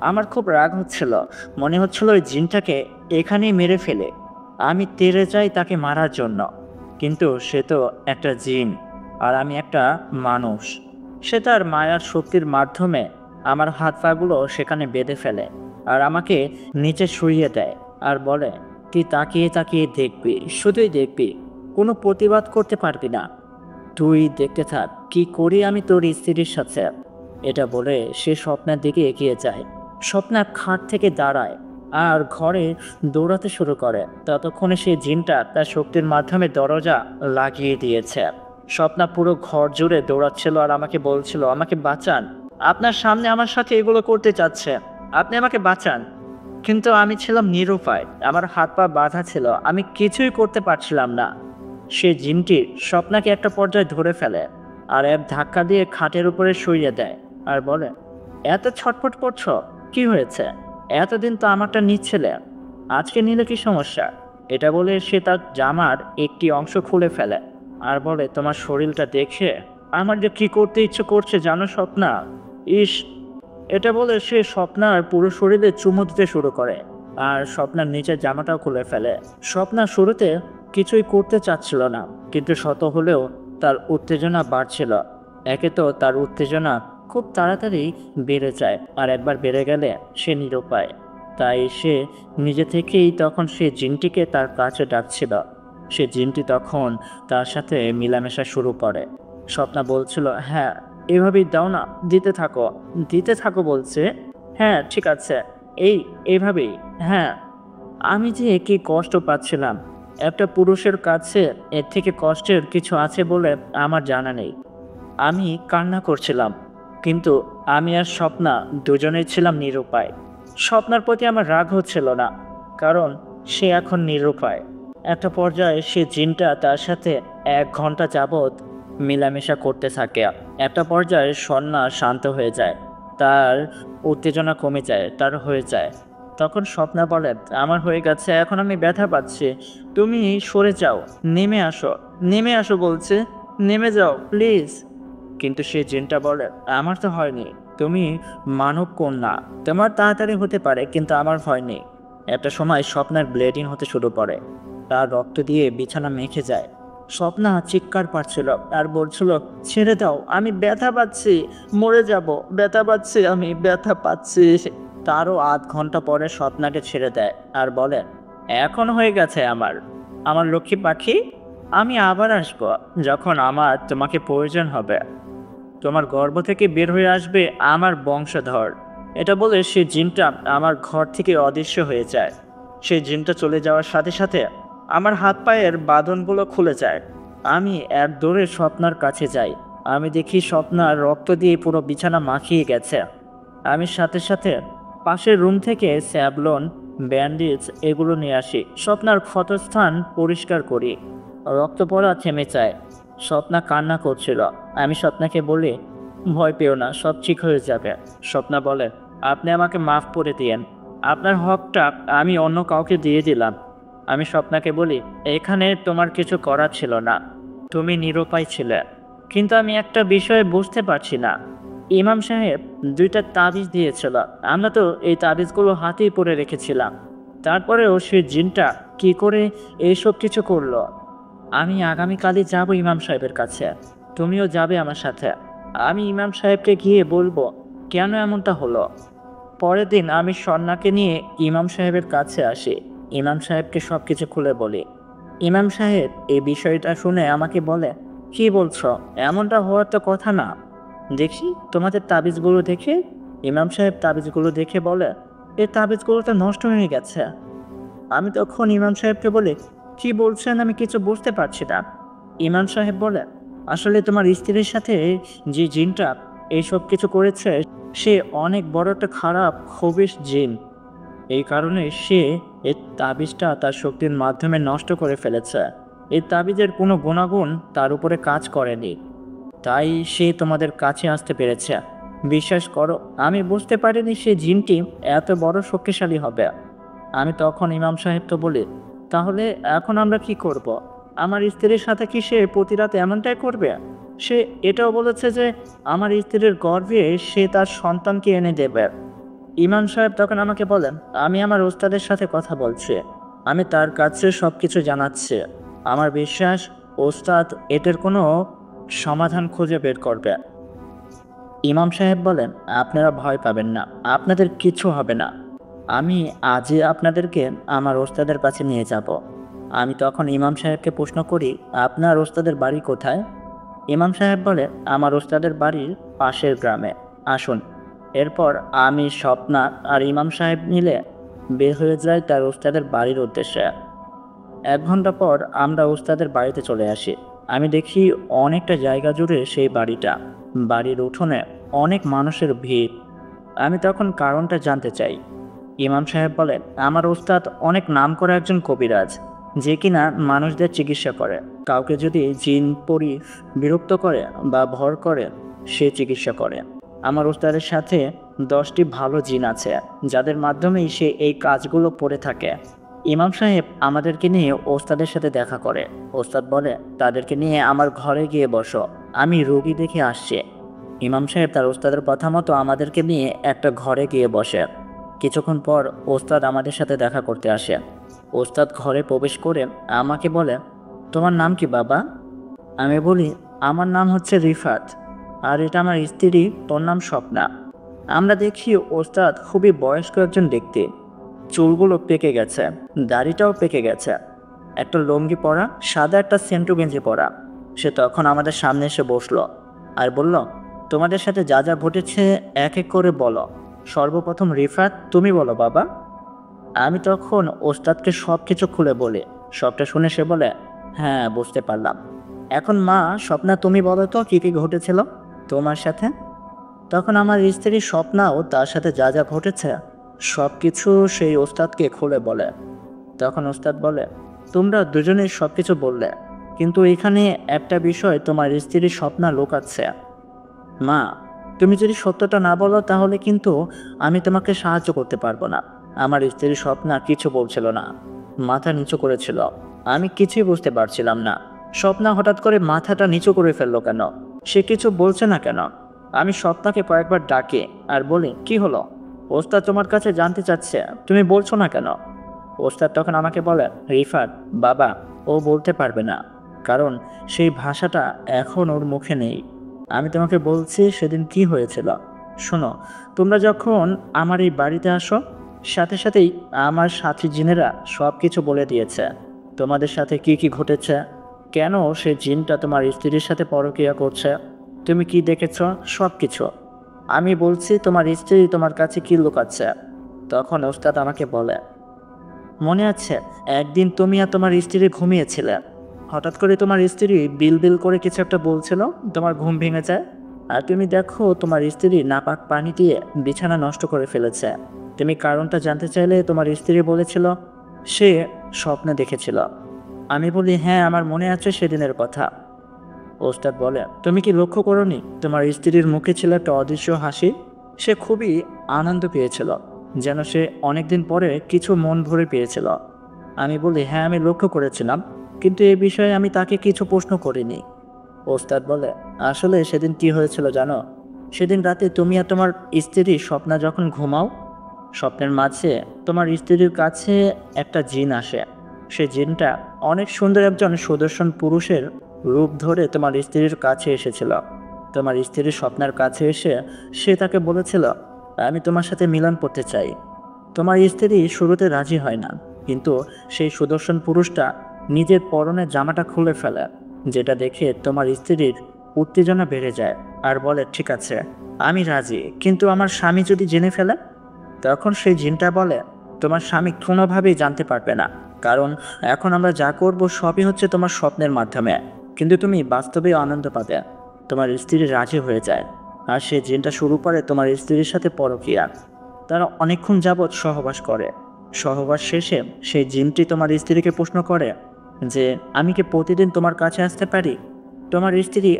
আমার খুব রাগ হচ্ছিল, মনে হচ্ছিল ওই জিনটাকে এখানেই মেরে ফেলে আমি তেড়ে যাই তাকে মারার জন্য। কিন্তু সে তো একটা জিন, আর আমি একটা মানুষ। সে তার মায়ার শক্তির মাধ্যমে আমার হাত পাগুলো সেখানে বেঁধে ফেলে, আর আমাকে নিচে শুইয়ে দেয়, আর বলে, তুই তাকিয়ে তাকিয়ে দেখবি, শুধুই দেখবি, কোনো প্রতিবাদ করতে পারবি না। তুই দেখতে থাক কি করি আমি তোর স্ত্রীর সাথে। এটা বলে সে স্বপ্নের দিকে এগিয়ে যায়। স্বপ্না খাট থেকে দাঁড়ায় আর ঘরে দৌড়াতে শুরু করে। ততক্ষণে সেই জিনটা তার শক্তির মাধ্যমে দরজা লাগিয়ে দিয়েছে। স্বপ্না পুরো ঘর জুড়ে দৌড়াচ্ছিল আর আমাকে বলছিল, আমাকে বাঁচান, আপনার সামনে আমার সাথে এগুলো করতে চাচ্ছে, আপনি আমাকে বাঁচান। কিন্তু আমি ছিলাম নিরুপায়, আমার হাত পা বাঁধা ছিল, আমি কিছুই করতে পারছিলাম না। সে জিনটি স্বপ্নাকে একটা পর্যায়ে ধরে ফেলে আর এক ধাক্কা দিয়ে খাটের উপরে শুইয়ে দেয় আর বলে, এত ছটফট করছো, কি হয়েছে? এতদিন তো আমারটা নিচ্ছিলে, আজকে নিলে কি সমস্যা? এটা বলে সে তার জামার একটি অংশ খুলে ফেলে আর বলে, তোমার শরীরটা দেখে আমার যে কি করতে ইচ্ছে করছে জানো স্বপ্না? ইস! এটা বলে সে স্বপ্নার পুরো শরীরে চুমু দিতে শুরু করে আর স্বপ্নার নিচের জামাটাও খুলে ফেলে। স্বপ্না শুরুতে কিছুই করতে চাচ্ছিল না, কিন্তু শত হলেও তার উত্তেজনা বাড়ছিল। একে তো তার উত্তেজনা খুব তাড়াতাড়ি বেড়ে যায়, আর একবার বেড়ে গেলে সে নিরুপায়। তাই সে নিজে থেকেই তখন সে জিনটিকে তার কাছে ডাকছিল। সে জিনটি তখন তার সাথে মেলামেশা শুরু করে। স্বপ্না বলছিল, হ্যাঁ এভাবেই দাও না, দিতে থাকো, দিতে থাকো বলছে। হ্যাঁ ঠিক আছে, এইভাবেই। হ্যাঁ, আমি যে কি কষ্ট পাচ্ছিলাম, একটা পুরুষের কাছে এর থেকে কষ্টের কিছু আছে বলে আমার জানা নেই। আমি কান্না করছিলাম, কিন্তু আমি আর স্বপ্না দুজনেই ছিলাম নিরুপায়। স্বপ্নার প্রতি আমার রাগ হচ্ছিল না, কারণ সে এখন নিরুপায়। একটা পর্যায়ে সে জিনটা তার সাথে 1 ঘন্টা যাবৎ মেলামেশা করতে থাকে। একটা পর্যায়ে সন্না শান্ত হয়ে যায়, তার উত্তেজনা কমে যায়, তার হয়ে যায়। তখন স্বপ্না বলে, আমার হয়ে গেছে, এখন আমি ব্যথা পাচ্ছি, তুমি সরে যাও, নেমে আসো, নেমে আসো বলছে, নেমে যাও প্লিজ। কিন্তু সে জিনটা বলে, আমার তো হয়নি, তুমি মানব কন্যা, তোমার তাড়াতাড়ি হতে পারে কিন্তু আমার হয়নি। একটা সময় স্বপ্নার ব্লিডিং হতে শুরু করে, তার রক্ত দিয়ে বিছানা মেখে যায়। স্বপ্না চিৎকার পাচ্ছিল আর বলছিল, ছেড়ে দাও, আমি ব্যথা পাচ্ছি, মরে যাব, ব্যথা পাচ্ছি, আমি ব্যথা পাচ্ছি। তারও 8 ঘন্টা পরে স্বপ্নাকে ছেড়ে দেয় আর বলে, এখন হয়ে গেছে আমার, আমার লক্ষ্মী পাখি, আমি আবার আসবো যখন আমার তোমাকে প্রয়োজন হবে। তোমার গর্ভ থেকে বের হয়ে আসবে আমার বংশধর। এটা বলে সে জিনটা আমার ঘর থেকে অদৃশ্য হয়ে যায়। সেই জিনটা চলে যাওয়ার সাথে সাথে আমার হাত পায়ের বাঁধনগুলো খুলে যায়। আমি এক দৌড়ে স্বপ্নার কাছে যাই। আমি দেখি স্বপ্নার রক্ত দিয়ে পুরো বিছানা মাখিয়ে গেছে। আমি সাথে সাথে পাশের রুম থেকে স্যাভলন, ব্যান্ডেজ এগুলো নিয়ে আসি। স্বপ্নার ক্ষতস্থান পরিষ্কার করি, রক্ত পড়া থেমে যায়। স্বপ্না কান্না করছিল। আমি স্বপ্নাকে বলি, ভয় পেও না, সব ঠিক হয়ে যাবে। স্বপ্না বলে, আপনি আমাকে মাফ করে দিয়েন, আপনার হকটা আমি অন্য কাউকে দিয়ে দিলাম। আমি স্বপ্নাকে বলি, এখানে তোমার কিছু করার ছিল না, তুমি নিরুপায় ছিলে। কিন্তু আমি একটা বিষয়ে বুঝতে পারছি না, ইমাম সাহেব 2টা তাবিজ দিয়েছিল, আমরা তো এই তাবিজগুলো হাতেই পরে রেখেছিলাম, তারপরেও সে জিনটা কি করে এইসব কিছু করলো? আমি আগামীকালই যাব ইমাম সাহেবের কাছে, তুমিও যাবে আমার সাথে। আমি ইমাম সাহেবকে গিয়ে বলবো কেন এমনটা হলো। পরের দিন আমি সন্নাকে নিয়ে ইমাম সাহেবের কাছে আসি। ইমাম সাহেবকে সব কিছু খুলে বলি। ইমাম সাহেব এই বিষয়টা শুনে আমাকে বলে, কি বলছো, এমনটা হওয়ার তো কথা না। দেখি তোমাদের তাবিজগুলো দেখে। ইমাম সাহেব তাবিজগুলো দেখে বলে, এই তাবিজগুলো তো নষ্ট হয়ে গেছে। আমি তখন ইমাম সাহেবকে বলি, কি বলছেন, আমি কিছু বুঝতে পারছি না। ইমাম সাহেব বলে, আসলে তোমার স্ত্রীর সাথে যে জিনটা এইসব কিছু করেছে, সে অনেক বড় একটা খারাপ খবিশ জিন। এই কারণে সে এই তাবিজটা তার শক্তির মাধ্যমে নষ্ট করে ফেলেছে। এই তাবিজের কোনো গুণাগুণ তার উপরে কাজ করেনি, তাই সে তোমাদের কাছে আসতে পেরেছে। বিশ্বাস করো, আমি বুঝতে পারিনি সে জিনটি এত বড় শক্তিশালী হবে। আমি তখন ইমাম সাহেবকে বলি, তাহলে এখন আমরা কি করব? আমার স্ত্রীর সাথে কি সে প্রতি রাত এমনটাই করবে? সে এটাও বলেছে যে আমার স্ত্রীর গর্ভে সে তার সন্তানকে এনে দেবে। ইমাম সাহেব তখন আমাকে বলেন, আমি আমার ওস্তাদের সাথে কথা বলছি, আমি তার কাছে সব কিছু জানাচ্ছি। আমার বিশ্বাস ওস্তাদ এটার কোনো সমাধান খুঁজে বের করবে। ইমাম সাহেব বলেন, আপনারা ভয় পাবেন না, আপনাদের কিছু হবে না। আমি আজই আপনাদেরকে আমার ওস্তাদের কাছে নিয়ে যাব। আমি তখন ইমাম সাহেবকে প্রশ্ন করি, আপনার ওস্তাদের বাড়ি কোথায়? ইমাম সাহেব বলে, আমার ওস্তাদের বাড়ির পাশের গ্রামে, আসুন। এরপর আমি, স্বপ্না আর ইমাম সাহেব মিলে বের হয়ে যাই তার ওস্তাদের বাড়ির উদ্দেশ্যে। 1 ঘন্টা পর আমরা ওস্তাদের বাড়িতে চলে আসি। আমি দেখি অনেকটা জায়গা জুড়ে সেই বাড়িটা। বাড়ির উঠোনে অনেক মানুষের ভিড়। আমি তখন কারণটা জানতে চাই। ইমাম সাহেব বলেন, আমার ওস্তাদ অনেক নামকরা একজন কবিরাজ, যে কিনা মানুষদের চিকিৎসা করে। কাউকে যদি জিন পরি বিরক্ত করে বা ভর করে, সে চিকিৎসা করে। আমার ওস্তাদের সাথে 10টি ভালো জিন আছে, যাদের মাধ্যমেই সে এই কাজগুলো করে থাকে। ইমাম সাহেব আমাদেরকে নিয়ে ওস্তাদের সাথে দেখা করে। ওস্তাদ বলে, তাদেরকে নিয়ে আমার ঘরে গিয়ে বসো, আমি রোগী দেখে আসছি। ইমাম সাহেব তার ওস্তাদের কথা মতো আমাদেরকে নিয়ে একটা ঘরে গিয়ে বসে। কিছুক্ষণ পর ওস্তাদ আমাদের সাথে দেখা করতে আসে। ওস্তাদ ঘরে প্রবেশ করে আমাকে বলে, তোমার নাম কি বাবা? আমি বলি, আমার নাম হচ্ছে রিফাত, আর এটা আমার স্ত্রী, তোর নাম স্বপ্না। আমরা দেখি ওস্তাদ খুবই বয়স্ক একজন ব্যক্তি। চুলগুলো পেকে গেছে, দাড়িটাও পেকে গেছে, একটা লুঙ্গি পরা, সাদা একটা সেন্টু গেঞ্জি পরা। সে তখন আমাদের সামনে এসে বসলো আর বলল, তোমাদের সাথে যা যা ঘটেছে এক এক করে বলো। সর্বপ্রথম রিফাত, তুমি বলো বাবা। আমি তখন ওস্তাদকে সব কিছু খুলে বলি। সবটা শুনে সে বলে, হ্যাঁ বুঝতে পারলাম। এখন মা, স্বপ্না তুমি বলো তো কী কী ঘটেছিল তোমার সাথে? তখন আমার স্ত্রী স্বপ্নাও তার সাথে যা যা ঘটেছে সব কিছু সেই ওস্তাদকে খুলে বলে। তখন ওস্তাদ বলে, তোমরা দুজনেই সব কিছু বললে, কিন্তু এখানে একটা বিষয় তোমার স্ত্রী স্বপ্না লুকাচ্ছে। মা, তুমি যদি সত্যটা না বলো তাহলে কিন্তু আমি তোমাকে সাহায্য করতে পারবো না। আমার স্ত্রী স্বপ্না কিছু বলছিল না, মাথা নিচু করেছিল। আমি কিছুই বুঝতে পারছিলাম না। স্বপ্না হঠাৎ করে মাথাটা নিচু করে ফেললো কেন? সে কিছু বলছে না কেন? আমি স্বপ্নাকে কয়েকবার ডাকি আর বলি, কি হলো? ওস্তাদ তোমার কাছে জানতে চাচ্ছে, তুমি বলছো না কেন? ওস্তাদ তখন আমাকে বলে, রিফাত বাবা, ও বলতে পারবে না, কারণ সেই ভাষাটা এখন ওর মুখে নেই। আমি তোমাকে বলছি সেদিন কি হয়েছিল। শোনো, তোমরা যখন আমার এই বাড়িতে আসো, সাথে সাথেই আমার সাথী জিনেরা সব কিছু বলে দিয়েছে, তোমাদের সাথে কি কি ঘটেছে, কেন সে জিনটা তোমার স্ত্রীর সাথে পরকীয়া করছে, তুমি কি দেখেছ, সব কিছু। আমি বলছি তোমার স্ত্রী তোমার কাছে কি লুকাচ্ছে। তখন ওস্তাদ আমাকে বলে, মনে আছে একদিন তুমি আর তোমার স্ত্রী ঘুমিয়েছিলে, হঠাৎ করে তোমার স্ত্রী বিল বিল করে কিছু একটা বলছিল, তোমার ঘুম ভেঙে যায়, আর তুমি দেখো তোমার স্ত্রী নাপাক পানি দিয়ে বিছানা নষ্ট করে ফেলেছে। তুমি কারণটা জানতে চাইলে তোমার স্ত্রী বলেছিল সে স্বপ্নে দেখেছিল। আমি বলি, হ্যাঁ আমার মনে আছে সেদিনের কথা। ওস্তাদ বলে, তুমি কি লক্ষ্য করোনি তোমার স্ত্রীর মুখে ছিল একটা অদৃশ্য হাসি? সে খুবই আনন্দ পেয়েছিল, যেন সে অনেকদিন পরে কিছু মন ভরে পেয়েছিল। আমি বলি, হ্যাঁ আমি লক্ষ্য করেছিলাম, কিন্তু এ বিষয়ে আমি তাকে কিছু প্রশ্ন করিনি। ওস্তাদ বলে, আসলে সেদিন কি হয়েছিল জানো? সেদিন রাতে তুমি আর তোমার স্ত্রী স্বপ্না যখন ঘুমাও, স্বপ্নের মাঝে তোমার স্ত্রীর কাছে একটা জিন আসে। সে জিনটা অনেক সুন্দর একজন সুদর্শন পুরুষের রূপ ধরে তোমার স্ত্রীর কাছে এসেছিল। তোমার স্ত্রীর স্বপ্নের কাছে এসে সে তাকে বলেছিল, আমি তোমার সাথে মিলন করতে চাই। তোমার স্ত্রী শুরুতে রাজি হয় না, কিন্তু সেই সুদর্শন পুরুষটা নিজের পরনের জামাটা খুলে ফেলে, যেটা দেখে তোমার স্ত্রীর উত্তেজনা বেড়ে যায় আর বলে, ঠিক আছে আমি রাজি, কিন্তু আমার স্বামী যদি জেনে ফেলে? তখন সেই জিনটা বলে, তোমার স্বামী কোনোভাবেই জানতে পারবে না, কারণ এখন আমরা যা করব সবই হচ্ছে তোমার স্বপ্নের মাধ্যমে, কিন্তু তুমি বাস্তবেও আনন্দ পাবে। তোমার স্ত্রী রাজি হয়ে যায়, আর সেই জিনটা শুরু করে তোমার স্ত্রীর সাথে পরকীয়া। তারা অনেকক্ষণ যাবৎ সহবাস করে। সহবাস শেষে সেই জিনটি তোমার স্ত্রীকে প্রশ্ন করে যে, আমি কি প্রতিদিন তোমার কাছে আসতে পারি? তোমার স্ত্রী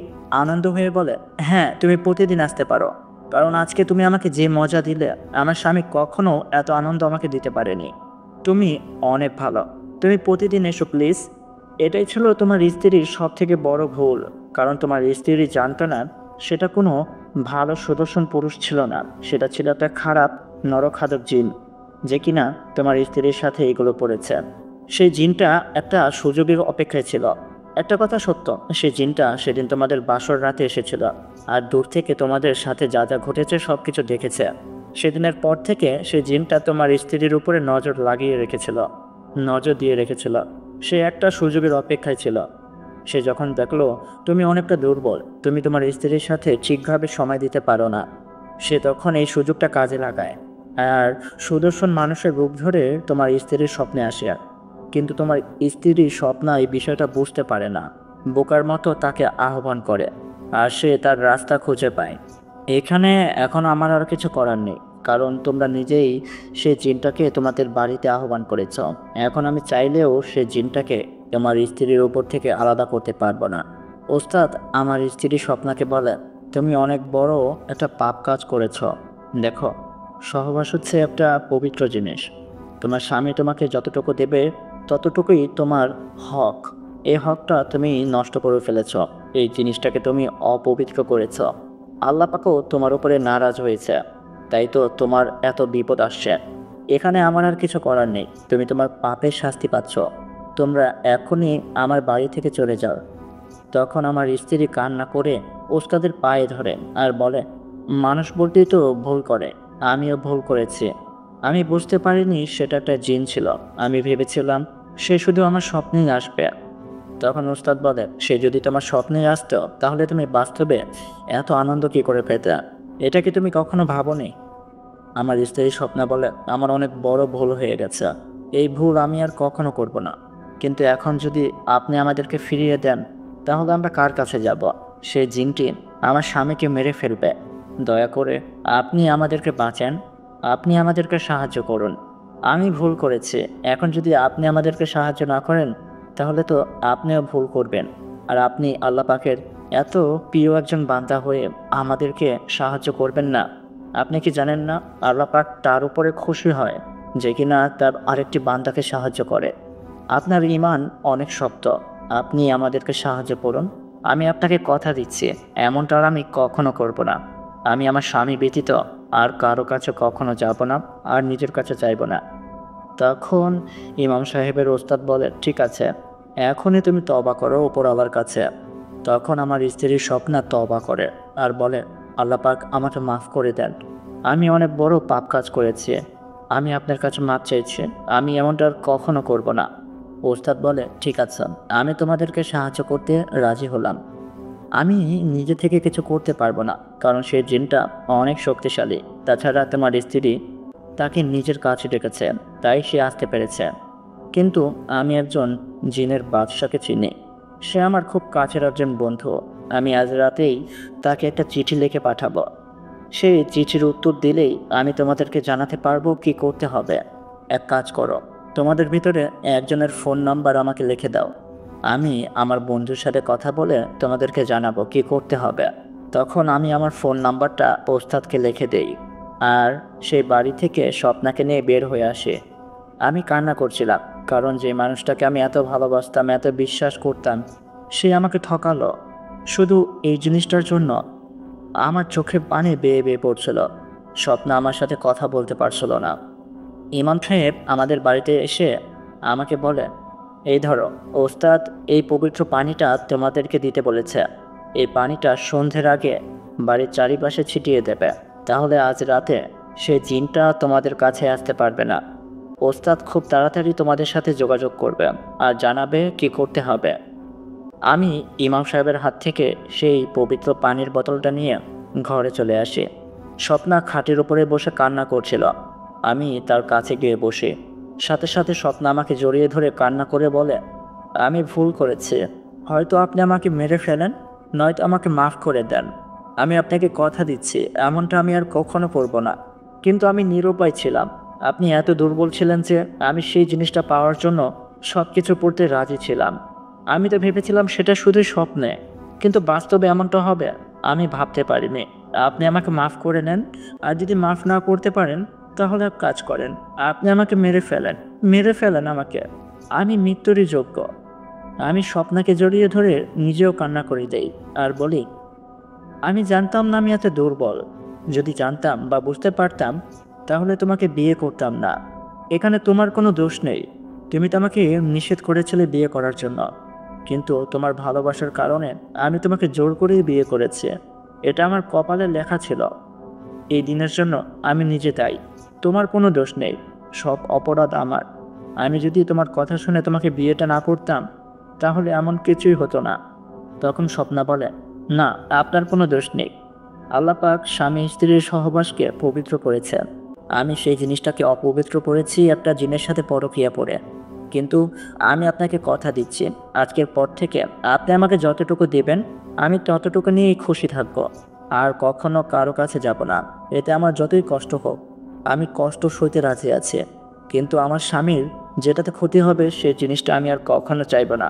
আনন্দ হয়ে বলে, হ্যাঁ তুমি প্রতিদিন আসতে পারো, কারণ আজকে তুমি আমাকে যে মজা দিলে, আমার স্বামী কখনো এত আনন্দ আমাকে দিতে পারেনি। তুমি অনেক ভালো, তুমি প্রতিদিন এসো প্লিজ। এটাই ছিল তোমার স্ত্রীর সব থেকে বড় ভুল, কারণ তোমার স্ত্রী জানতো না সেটা কোনো ভালো সুদর্শন পুরুষ ছিল না, সেটা ছিল একটা খারাপ নরখাদক জিন, যে কিনা তোমার স্ত্রীর সাথে এগুলো পড়েছে। সেই জিনটা একটা সুযোগের অপেক্ষায় ছিল। একটা কথা সত্য, সেই জিনটা সেদিন তোমাদের বাসর রাতে এসেছিল, আর দূর থেকে তোমাদের সাথে যা যা ঘটেছে সব কিছু দেখেছে। সেদিনের পর থেকে সেই জিনটা তোমার স্ত্রীর উপরে নজর দিয়ে রেখেছিল। সে একটা সুযোগের অপেক্ষায় ছিল। সে যখন দেখলো তুমি অনেকটা দুর্বল, তুমি তোমার স্ত্রীর সাথে ঠিকভাবে সময় দিতে পারো না, সে তখন এই সুযোগটা কাজে লাগায় আর সুদর্শন মানুষের রূপ ধরে তোমার স্ত্রীর স্বপ্নে আসে। কিন্তু তোমার স্ত্রী স্বপ্ন এই বিষয়টা বুঝতে পারে না, বোকার মতো তাকে আহ্বান করে আর সে তার রাস্তা খুঁজে পায়। এখানে এখন আমার আর কিছু করার নেই, কারণ তোমরা নিজেই সে জিনটাকে তোমাদের বাড়িতে আহ্বান করেছ। এখন আমি চাইলেও সে জিনটাকে তোমার স্ত্রীর উপর থেকে আলাদা করতে পারবো না। ওস্তাদ আমার স্ত্রী স্বপ্নাকে বলে, তুমি অনেক বড় একটা পাপ কাজ করেছ। দেখো, সহবাস হচ্ছে একটা পবিত্র জিনিস। তোমার স্বামী তোমাকে যতটুকু দেবে ততটুকুই তোমার হক। এই হকটা তুমি নষ্ট করে ফেলেছ, এই জিনিসটাকে তুমি অপবিত্র করেছ। আল্লাহ পাকও তোমার উপরে নারাজ হয়েছে, তাই তো তোমার এত বিপদ আসছে। এখানে আমার আর কিছু করার নেই, তুমি তোমার পাপের শাস্তি পাচ্ছ। তোমরা এখনই আমার বাড়ি থেকে চলে যাও। তখন আমার স্ত্রী কান্না করে ওস্তাদের পায়ে ধরে আর বলে, মানুষ বলতেই তো ভুল করে, আমিও ভুল করেছি। আমি বুঝতে পারিনি সেটা একটা জিন ছিল। আমি ভেবেছিলাম সে শুধু আমার স্বপ্নেই আসবে। তখন ওস্তাদ বলে, সে যদি তোমার স্বপ্নে আসতো তাহলে তুমি বাস্তবে এত আনন্দ কী করে পেতে? এটা কি তুমি কখনো ভাবোনি? আমার স্ত্রী স্বপ্না বলে, আমার অনেক বড় ভুল হয়ে গেছে, এই ভুল আমি আর কখনো করব না। কিন্তু এখন যদি আপনি আমাদেরকে ফিরিয়ে দেন তাহলে আমরা কার কাছে যাব? সেই জিনটি আমার স্বামীকে মেরে ফেলবে। দয়া করে আপনি আমাদেরকে বাঁচান, আপনি আমাদেরকে সাহায্য করুন। আমি ভুল করেছি, এখন যদি আপনি আমাদেরকে সাহায্য না করেন তাহলে তো আপনিও ভুল করবেন। আর আপনি আল্লাহ পাকের এত প্রিয় একজন বান্দা হয়ে আমাদেরকে সাহায্য করবেন না? আপনি কি জানেন না আল্লাহ পাক তার উপরে খুশি হয় যে কিনা তার আরেকটি বান্দাকে সাহায্য করে? আপনার ঈমান অনেক শক্ত, আপনি আমাদেরকে সাহায্য করুন। আমি আপনাকে কথা দিচ্ছি এমনটা আর আমি কখনো করব না। আমি আমার স্বামী ব্যতীত আর কারো কাছে কখনো যাব না, আর নিজের কাছে চাইব না। তখন ইমাম সাহেবের ওস্তাদ বলে, ঠিক আছে, এখনই তুমি তওবা করো উপরওয়ালার কাছে। তখন আমার স্ত্রীর স্বপ্না তওবা করে আর বলে, আল্লাহ পাক আমাকে মাফ করে দেন, আমি অনেক বড় পাপ কাজ করেছি, আমি আপনার কাছে মাপ চাইছি, আমি এমনটা আর কখনো করব না। ওস্তাদ বলে, ঠিক আছে, আমি তোমাদেরকে সাহায্য করতে রাজি হলাম। আমি নিজে থেকে কিছু করতে পারবো না, কারণ সেই জিনটা অনেক শক্তিশালী। তাছাড়া তোমার স্ত্রী তাকে নিজের কাছে ডেকেছে, তাই সে আসতে পেরেছে। কিন্তু আমি একজন জিনের বাদশাকে চিনি, সে আমার খুব কাছের একজন বন্ধু। আমি আজ রাতেই তাকে একটা চিঠি লিখে পাঠাবো। সেই চিঠির উত্তর দিলেই আমি তোমাদেরকে জানাতে পারবো কি করতে হবে। এক কাজ করো, তোমাদের ভিতরে একজনের ফোন নাম্বার আমাকে লিখে দাও, আমি আমার বন্ধুর সাথে কথা বলে তোমাদেরকে জানাবো কি করতে হবে। তখন আমি আমার ফোন নাম্বারটা ওস্তাদকে লিখে দেই আর সেই বাড়ি থেকে স্বপ্নাকে নিয়ে বের হয়ে আসে। আমি কান্না করছিলাম, কারণ যে মানুষটাকে আমি এত ভালোবাসতাম, এত বিশ্বাস করতাম, সে আমাকে ঠকালো। শুধু এই জিনিসটার জন্য আমার চোখে পানি বেয়ে বেয়ে পড়ছিল। স্বপ্না আমার সাথে কথা বলতে পারছিল না। ইমাম সাহেব আমাদের বাড়িতে এসে আমাকে বলে, এই ধরো, ওস্তাদ এই পবিত্র পানিটা তোমাদেরকে দিতে বলেছে। এই পানিটা সন্ধ্যের আগে বাড়ির চারিপাশে ছিটিয়ে দেবে, তাহলে আজ রাতে সে জিনটা তোমাদের কাছে আসতে পারবে না। ওস্তাদ খুব তাড়াতাড়ি তোমাদের সাথে যোগাযোগ করবে আর জানাবে কি করতে হবে। আমি ইমাম সাহেবের হাত থেকে সেই পবিত্র পানির বোতলটা নিয়ে ঘরে চলে আসি। স্বপ্না খাটের উপরে বসে কান্না করছিল। আমি তার কাছে গিয়ে বসি। সাথে সাথে স্বপ্না আমাকে জড়িয়ে ধরে কান্না করে বলে, আমি ভুল করেছি, হয়তো আপনি আমাকে মেরে ফেলেন, নয়তো আমাকে মাফ করে দেন। আমি আপনাকে কথা দিচ্ছি এমনটা আমি আর কখনো করব না। কিন্তু আমি নিরুপায় ছিলাম, আপনি এত দুর্বল ছিলেন যে আমি সেই জিনিসটা পাওয়ার জন্য সব কিছু পড়তে রাজি ছিলাম। আমি তো ভেবেছিলাম সেটা শুধুই স্বপ্নে, কিন্তু বাস্তবে এমনটা হবে আমি ভাবতে পারিনি। আপনি আমাকে মাফ করে নেন, আর যদি মাফ না করতে পারেন তাহলে এক কাজ করেন, আপনি আমাকে মেরে ফেলেন, মেরে ফেলেন আমাকে, আমি মৃত্যুরই যোগ্য। আমি স্বপ্নাকে জড়িয়ে ধরে নিজেও কান্না করে দেই আর বলি, আমি জানতাম না আমি এত দুর্বল। যদি জানতাম বা বুঝতে পারতাম তাহলে তোমাকে বিয়ে করতাম না। এখানে তোমার কোনো দোষ নেই, তুমি তো আমাকে নিষেধ করেছিলে বিয়ে করার জন্য, কিন্তু তোমার ভালোবাসার কারণে আমি তোমাকে জোর করেই বিয়ে করেছি। এটা আমার কপালে লেখা ছিল। এই দিনের জন্য আমি নিজে দায়ী, তোমার কোনো দোষ নেই, সব অপরাধ আমার। আমি যদি তোমার কথা শুনে তোমাকে বিয়েটা না করতাম তাহলে এমন কিছুই হতো না। তখন স্বপ্না বলে, না, আপনার কোনো দোষ নেই। আল্লাহ পাক স্বামী স্ত্রীর সহবাসকে পবিত্র করেছেন। আমি সেই জিনিসটাকে অপবিত্র করেছি একটা জিনের সাথে পরকীয়া পড়ে। কিন্তু আমি আপনাকে কথা দিচ্ছি, আজকের পর থেকে আপনি আমাকে যতটুকু দেবেন আমি ততটুকু নিয়েই খুশি থাকব। আর কখনো কারো কাছে যাব না। এতে আমার যতই কষ্ট হোক আমি কষ্ট সইতে রাজি আছি, কিন্তু আমার স্বামীর যেটাতে ক্ষতি হবে সেই জিনিসটা আমি আর কখনো চাইব না।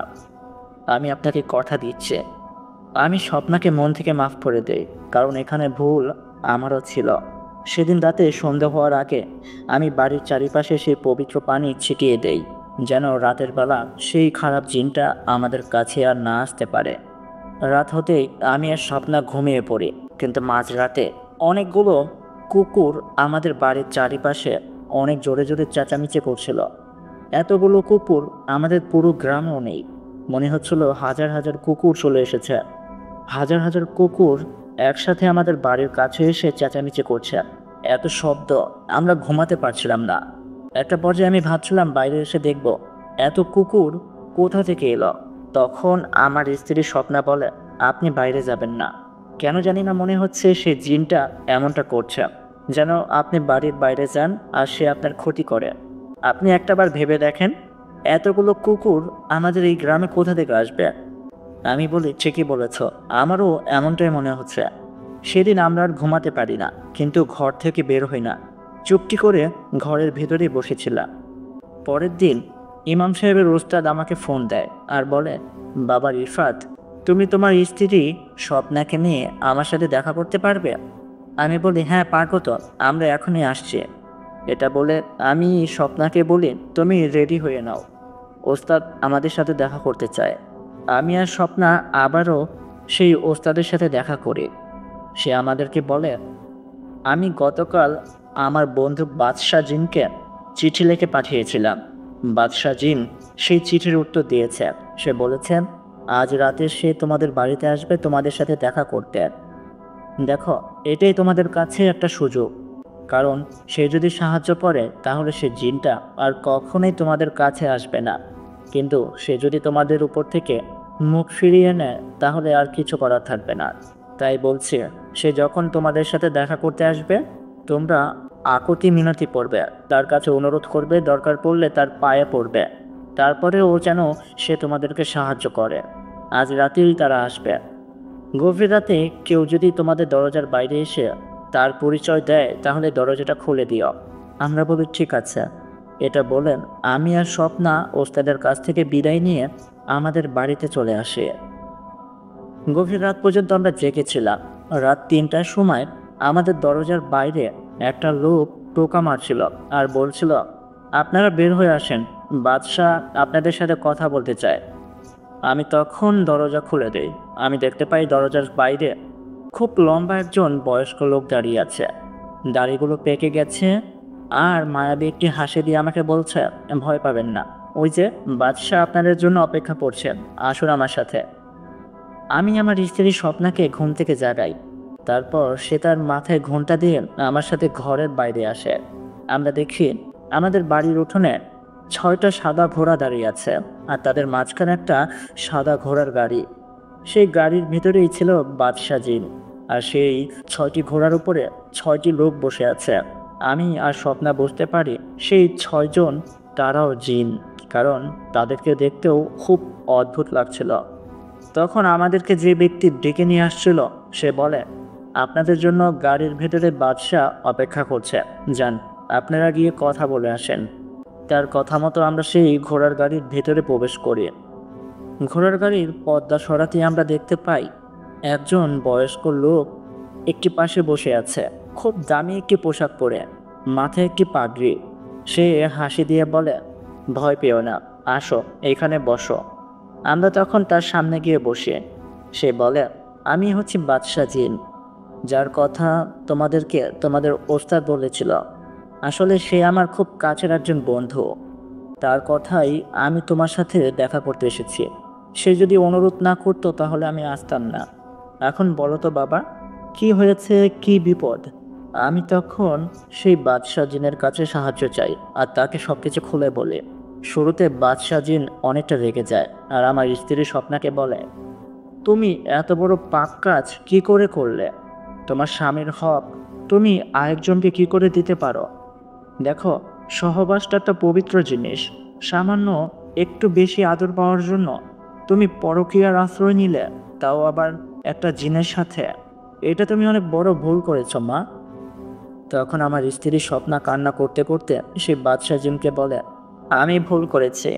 আমি আপনাকে কথা দিচ্ছি। আমি স্বপ্নাকে মন থেকে মাফ করে দেই, কারণ এখানে ভুল আমারও ছিল। সেদিন রাতে সন্ধ্যা হওয়ার আগে আমি বাড়ির চারিপাশে সেই পবিত্র পানি ছিটিয়ে দেই, যেন রাতের বেলা সেই খারাপ জিনটা আমাদের কাছে আর না আসতে পারে। রাত হতেই আমি আর স্বপ্না ঘুমিয়ে পড়ি, কিন্তু মাঝরাতে অনেকগুলো কুকুর আমাদের বাড়ির চারিপাশে অনেক জোরে জোরে চেঁচামেচি করছিল। এতগুলো কুকুর আমাদের পুরো গ্রামেও নেই। মনে হচ্ছিল হাজার হাজার কুকুর চলে এসেছে। হাজার হাজার কুকুর একসাথে আমাদের বাড়ির কাছে এসে চেঁচামেচি করছে। এত শব্দ, আমরা ঘুমাতে পারছিলাম না। একটা পর্যায়ে আমি ভাবছিলাম বাইরে এসে দেখব এত কুকুর কোথা থেকে এলো। তখন আমার স্ত্রী স্বপ্না বলে, আপনি বাইরে যাবেন না। কেন জানি না মনে হচ্ছে সে জিনটা এমনটা করছে, যেন আপনি বাড়ির বাইরে যান আর সে আপনার ক্ষতি করে। আপনি একটাবার ভেবে দেখেন, এতগুলো কুকুর আমাদের এই গ্রামে কোথা থেকে আসবে? আমি বলি, ঠিকই বলেছ, আমারও এমনটাই মনে হচ্ছে। সেদিন আমরা আর ঘুমাতে পারি না, কিন্তু ঘর থেকে বের হই না, চুপটি করে ঘরের ভেতরেই বসেছিলাম। পরের দিন ইমাম সাহেবের ওস্তাদ আমাকে ফোন দেয় আর বলে, বাবা রিফাত, তুমি তোমার স্ত্রী স্বপ্নাকে নিয়ে আমার সাথে দেখা করতে পারবে? আমি বলি, হ্যাঁ পারবো তো, আমরা এখনই আসছি। এটা বলে আমি স্বপ্নাকে বলি, তুমি রেডি হয়ে নাও, ওস্তাদ আমাদের সাথে দেখা করতে চায়। আমি আর স্বপ্না আবারও সেই ওস্তাদের সাথে দেখা করি। সে আমাদেরকে বলে, আমি গতকাল আমার বন্ধু বাদশাহ জিনকে চিঠি লিখে পাঠিয়েছিলাম। বাদশাহ জিন সেই চিঠির উত্তর দিয়েছে। সে বলেছে আজ রাতে সে তোমাদের বাড়িতে আসবে তোমাদের সাথে দেখা করতে। দেখো, এটাই তোমাদের কাছে একটা সুযোগ, কারণ সে যদি সাহায্য করে তাহলে সে জিনটা আর কখনোই তোমাদের কাছে আসবে না। কিন্তু সে যদি তোমাদের উপর থেকে মুখ ফিরিয়ে নেয় তাহলে আর কিছু করার থাকবে না। তাই বলছি, সে যখন তোমাদের সাথে দেখা করতে আসবে তোমরা আকুতি মিনতি পড়বে, তার কাছে অনুরোধ করবে, দরকার পড়লে তার পায়ে পড়বে। তারপরে ও যেন সে তোমাদেরকে সাহায্য করে। আজ রাতেই তারা আসবে। গভীর রাতে কেউ যদি তোমাদের দরজার বাইরে এসে তার পরিচয় দেয় তাহলে দরজাটা খুলে দিও। আমরা বলি, ঠিক আছে। এটা বলেন আমি আর স্বপ্না ওস্তাদের কাছ থেকে বিদায় নিয়ে আমাদের বাড়িতে চলে আসি। গভীর রাত পর্যন্ত আমরা জেগেছিলাম। রাত 3টার সময় আমাদের দরজার বাইরে একটা লোক টোকা মারছিল আর বলছিল, আপনারা বের হয়ে আসেন, বাদশাহ আপনাদের সাথে কথা বলতে চায়। আমি তখন দরজা খুলে দেই। আমি দেখতে পাই দরজার বাইরে খুব লম্বা একজন বয়স্ক লোক দাঁড়িয়ে আছে। দাড়িগুলো পেকে গেছে আর মায়াবী একটি হাসি দিয়ে আমাকে বলছে, ভয় পাবেন না, ওই যে বাদশাহ আপনাদের জন্য অপেক্ষা করছেন, আসুন আমার সাথে। আমি আমার স্ত্রী স্বপ্নাকে ঘুম থেকে জাগাই। তারপর সে তার মাথায় ঘোমটা দিয়ে আমার সাথে ঘরের বাইরে আসে। আমরা দেখি আমাদের বাড়ির উঠোনে 6টা সাদা ঘোড়া দাঁড়িয়ে আছে, আর তাদের মাঝখানে একটা সাদা ঘোড়ার গাড়ি। সেই গাড়ির ভিতরেই ছিল বাদশাহ জিন, আর সেই 6টি ঘোড়ার উপরে 6টি লোক বসে আছে। আমি আর স্বপ্না বুঝতে পারি সেই 6জন তারাও জিন, কারণ তাদেরকে দেখতেও খুব অদ্ভুত লাগছিল। তখন আমাদেরকে যে ব্যক্তি ডেকে নিয়ে আসছিল সে বলে, আপনাদের জন্য গাড়ির ভেতরে বাদশাহ অপেক্ষা করছে, যান আপনারা গিয়ে কথা বলে আসেন। তার কথা মতো আমরা সেই ঘোড়ার গাড়ির ভেতরে প্রবেশ করি। ঘোড়ার গাড়ির পর্দা সরাতে আমরা দেখতে পাই একজন বয়স্ক লোক একটি পাশে বসে আছে, খুব দামি একটি পোশাক পরে, মাথায় একটি পাগড়ি। সে হাসি দিয়ে বলে, ভয় পেও না, আসো এইখানে বসো। আমরা তখন তার সামনে গিয়ে বসে। সে বলে, আমি হচ্ছি বাদশাহ জিন, যার কথা তোমাদেরকে তোমাদের ওস্তাদ বলেছিল। আসলে সে আমার খুব কাছের একজন বন্ধু। তার কথাই আমি তোমার সাথে দেখা করতে এসেছি। সে যদি অনুরোধ না করতো তাহলে আমি আসতাম না। এখন বলো তো বাবা, কি হয়েছে, কি বিপদ? আমি তখন সেই বাদশাহ জিনের কাছে সাহায্য চাই আর তাকে সব কিছু খুলে বলি। শুরুতে বাদশাহ জিন অনেকটা রেগে যায় আর আমার স্ত্রী স্বপ্নাকে বলে, তুমি এত বড় পাপ কাজ কি করে করলে? তোমার স্বামীর হক তুমি আরেকজনকে কি করে দিতে পারো? দেখো, সহবাসটা একটা পবিত্র জিনিস। সামান্য একটু বেশি আদর পাওয়ার জন্য তুমি পরকীয়ার আশ্রয় নিলে, তাও আবার একটা জিনের সাথে। এটা তুমি অনেক বড় ভুল করেছো মা। তখন আমার স্ত্রী স্বপ্না কান্না করতে করতে সে বাদশাহ জিনকে বলে, আমি ভুল করেছি।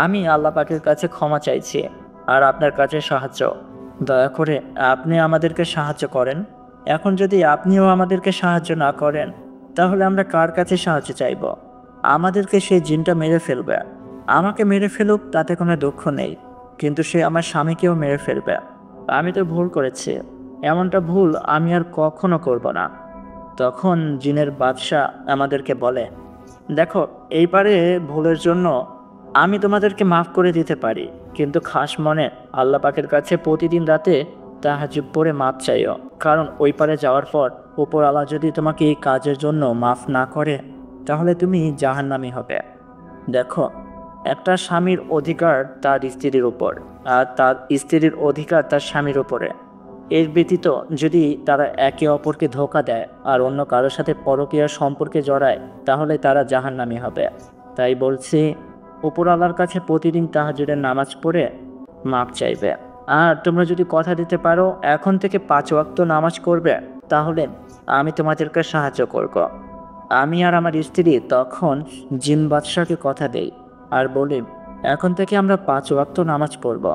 আমি আল্লাহ পাকের কাছে ক্ষমা চাইছি আর আপনার কাছে সাহায্য। দয়া করে আপনি আমাদেরকে সাহায্য করেন। এখন যদি আপনিও আমাদেরকে সাহায্য না করেন, তাহলে আমরা কার কাছে সাহায্য চাইব? আমাদেরকে সেই জিনটা মেরে ফেলবে। আমাকে মেরে ফেলুক, তাতে কোনো দুঃখ নেই, কিন্তু সে আমার স্বামীকেও মেরে ফেলবে। আমি তো ভুল করেছি, এমনটা ভুল আমি আর কখনো করব না। তখন জিনের বাদশা আমাদেরকে বলে, দেখো, এইবারে ভুলের জন্য আমি তোমাদেরকে মাফ করে দিতে পারি, কিন্তু খাস মনে আল্লাহ পাকের কাছে প্রতিদিন রাতে তাহাজ্জুদ পড়ে মাফ চাইও, কারণ ওই পারে যাওয়ার পর উপর আল্লাহ যদি তোমাকে এই কাজের জন্য মাফ না করে, তাহলে তুমি জাহান্নামী হবে। দেখো, একটা স্বামীর অধিকার তার স্ত্রীর উপর, আর তার স্ত্রীর অধিকার তার স্বামীর উপরে। এর ব্যতীত যদি তারা একে অপরকে ধোঁকা দেয় আর অন্য কারোর সাথে পরকীয়ার সম্পর্কে জড়ায়, তাহলে তারা জাহান্নামী হবে। তাই বলছি, উপরওয়ালার কাছে প্রতিদিন তাহাজ্জুদের নামাজ পড়ে মাপ চাইবে। আর তোমরা যদি কথা দিতে পারো এখন থেকে 5 ওয়াক্ত নামাজ করবে, তাহলে আমি তোমাদেরকে সাহায্য করব। আমি আর আমার স্ত্রী তখন জিন বাদশাকে কথা দেই আর বলি, এখন থেকে আমরা 5 ওয়াক্ত নামাজ পড়ব।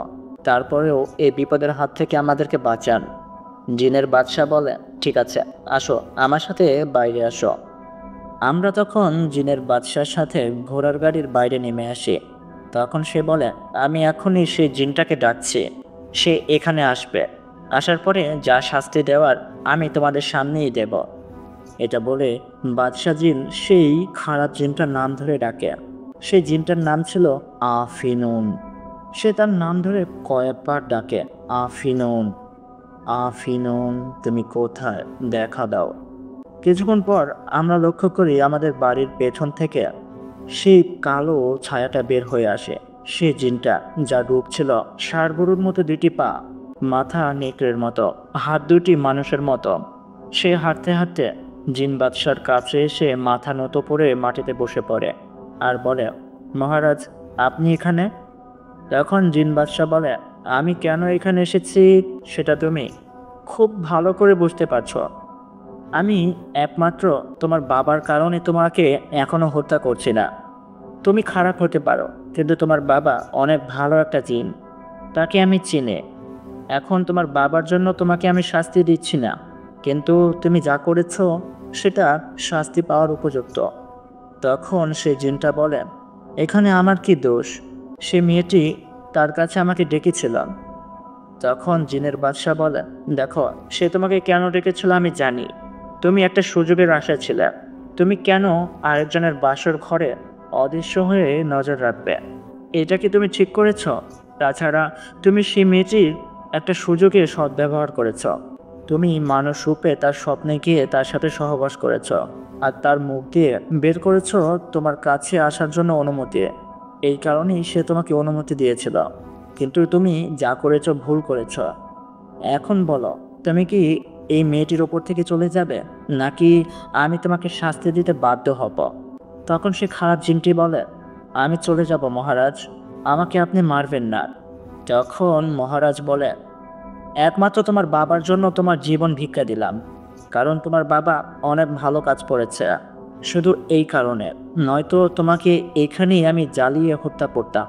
তারপরেও এই বিপদের হাত থেকে আমাদেরকে বাঁচান। জিনের বাদশা বলে, ঠিক আছে, আসো আমার সাথে বাইরে আসো। আমরা তখন জিনের বাদশার সাথে ঘোড়ার গাড়ির বাইরে নেমে আসি। তখন সে বলে, আমি এখনই সেই জিনটাকে ডাকছি, সে এখানে আসবে। আসার পরে যা শাস্তি দেওয়ার আমি তোমাদের সামনেই দেব। এটা বলে বাদশা জিন সেই খারাপ জিনটার নাম ধরে ডাকে। সেই জিনটার নাম ছিল আফিনুন। সে তার নাম ধরে কয়েকবার ডাকে, আফিনুন, আফিনুন, তুমি কোথায়, দেখা দাও। কিছুক্ষণ পর আমরা লক্ষ্য করি আমাদের বাড়ির পেছন থেকে সেই কালো ছায়াটা বের হয়ে আসে। সে জিনটা, যার রূপ ছিল ষাঁড় গরুর মতো 2টি পা, মাথা নেকড়ের মতো, হাত 2টি মানুষের মতো। সে হাঁটতে হাঁটতে জিন বাদশার কাছে এসে মাথা নত করে মাটিতে বসে পড়ে আর বলে, মহারাজ, আপনি এখানে? তখন জিন বাদশা বলে, আমি কেন এখানে এসেছি সেটা তুমি খুব ভালো করে বুঝতে পারছো। আমি একমাত্র তোমার বাবার কারণে তোমাকে এখনো হত্যা করছি না। তুমি খারাপ হতে পারো, কিন্তু তোমার বাবা অনেক ভালো একটা জিন, তাকে আমি চিনি। এখন তোমার বাবার জন্য তোমাকে আমি শাস্তি দিচ্ছি না, কিন্তু তুমি যা করেছো সেটা শাস্তি পাওয়ার উপযুক্ত। তখন সে জিনটা বলে, এখানে আমার কি দোষ? সে মেয়েটি তার কাছে আমাকে ডেকেছিলাম। তখন জিনের বাদশা বলে, দেখো, সে তোমাকে কেন ডেকেছিল আমি জানি। তুমি একটা সুযোগের আশা ছিলে। তুমি কেন আরেকজনের বাসর ঘরে অদৃশ্য হয়ে নজর রাখবে? এটা কি তুমি ঠিক করেছ? তাছাড়া তুমি সেই মেয়েটির একটা সুযোগে সদ্ব্যবহার করেছ। তুমি মানুষ রূপে তার স্বপ্নে গিয়ে তার সাথে সহবাস করেছ আর তার মুখ দিয়ে বের করেছ তোমার কাছে আসার জন্য অনুমতি। এই কারণেই সে তোমাকে অনুমতি দিয়েছিল, কিন্তু তুমি যা করেছ ভুল করেছ। এখন বলো, তুমি কি এই মেয়েটির ওপর থেকে চলে যাবে, নাকি আমি তোমাকে শাস্তি দিতে বাধ্য হব? তখন সে খারাপ জিনটি বলে, আমি চলে যাব মহারাজ, আমাকে আপনি মারবেন না। তখন মহারাজ বলে, একমাত্র তোমার বাবার জন্য তোমার জীবন ভিক্ষা দিলাম, কারণ তোমার বাবা অনেক ভালো কাজ করেছে। শুধু এই কারণে, নয়তো তোমাকে এখানেই আমি জ্বালিয়ে হত্যা করতাম।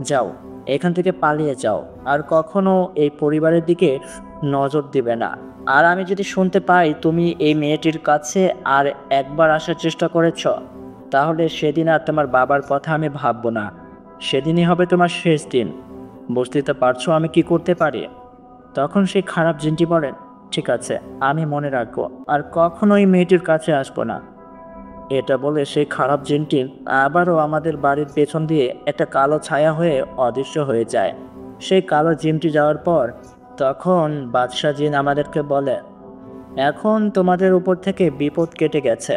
যাও, এখান থেকে পালিয়ে যাও, আর কখনো এই পরিবারের দিকে নজর দিবে না। আর আমি যদি শুনতে পাই তুমি এই মেয়েটির কাছে আর একবার আসার চেষ্টা করেছ, তাহলে সেদিন আর তোমার বাবার কথা আমি ভাববো না। সেদিনই হবে তোমার শেষ দিন। বুঝতে পারছো আমি কি করতে পারি? তখন সেই খারাপ জিনটি বলেন, ঠিক আছে, আমি মনে রাখবো, আর কখনোই মেয়েটির কাছে আসবো না। এটা বলে সেই খারাপ জিনটি আবারও আমাদের বাড়ির পেছন দিয়ে একটা কালো ছায়া হয়ে অদৃশ্য হয়ে যায়। সেই কালো জিনটি যাওয়ার পর তখন বাদশাহ জিন আমাদেরকে বলে, এখন তোমাদের উপর থেকে বিপদ কেটে গেছে।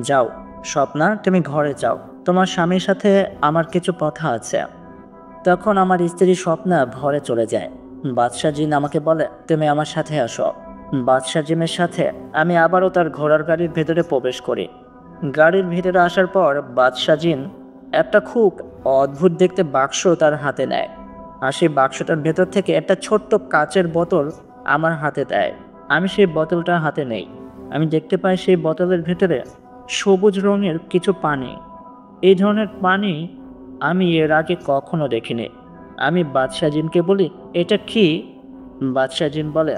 যাও, স্বপ্না, তুমি ঘরে যাও, তোমার স্বামীর সাথে আমার কিছু কথা আছে। তখন আমার স্ত্রী স্বপ্না ঘরে চলে যায়। বাদশাহ জিন আমাকে বলে, তুমি আমার সাথে আসো। বাদশাহ জিনের সাথে আমি আবারও তার ঘোড়ার গাড়ির ভেতরে প্রবেশ করি। গাড়ির ভিতরে আসার পর বাদশাহ জিন একটা খুব অদ্ভুত দেখতে বাক্স তার হাতে নেয়, আর সেই বাক্সটার ভেতর থেকে একটা ছোট্ট কাচের বোতল আমার হাতে দেয়। আমি সেই বোতলটা হাতে নেই। আমি দেখতে পাই সেই বোতলের ভেতরে সবুজ রঙের কিছু পানি। এই ধরনের পানি আমি এর আগে কখনো দেখিনি। আমি বাদশাহ জিনকে বলি, এটা কি? বাদশাহ জিন বলে,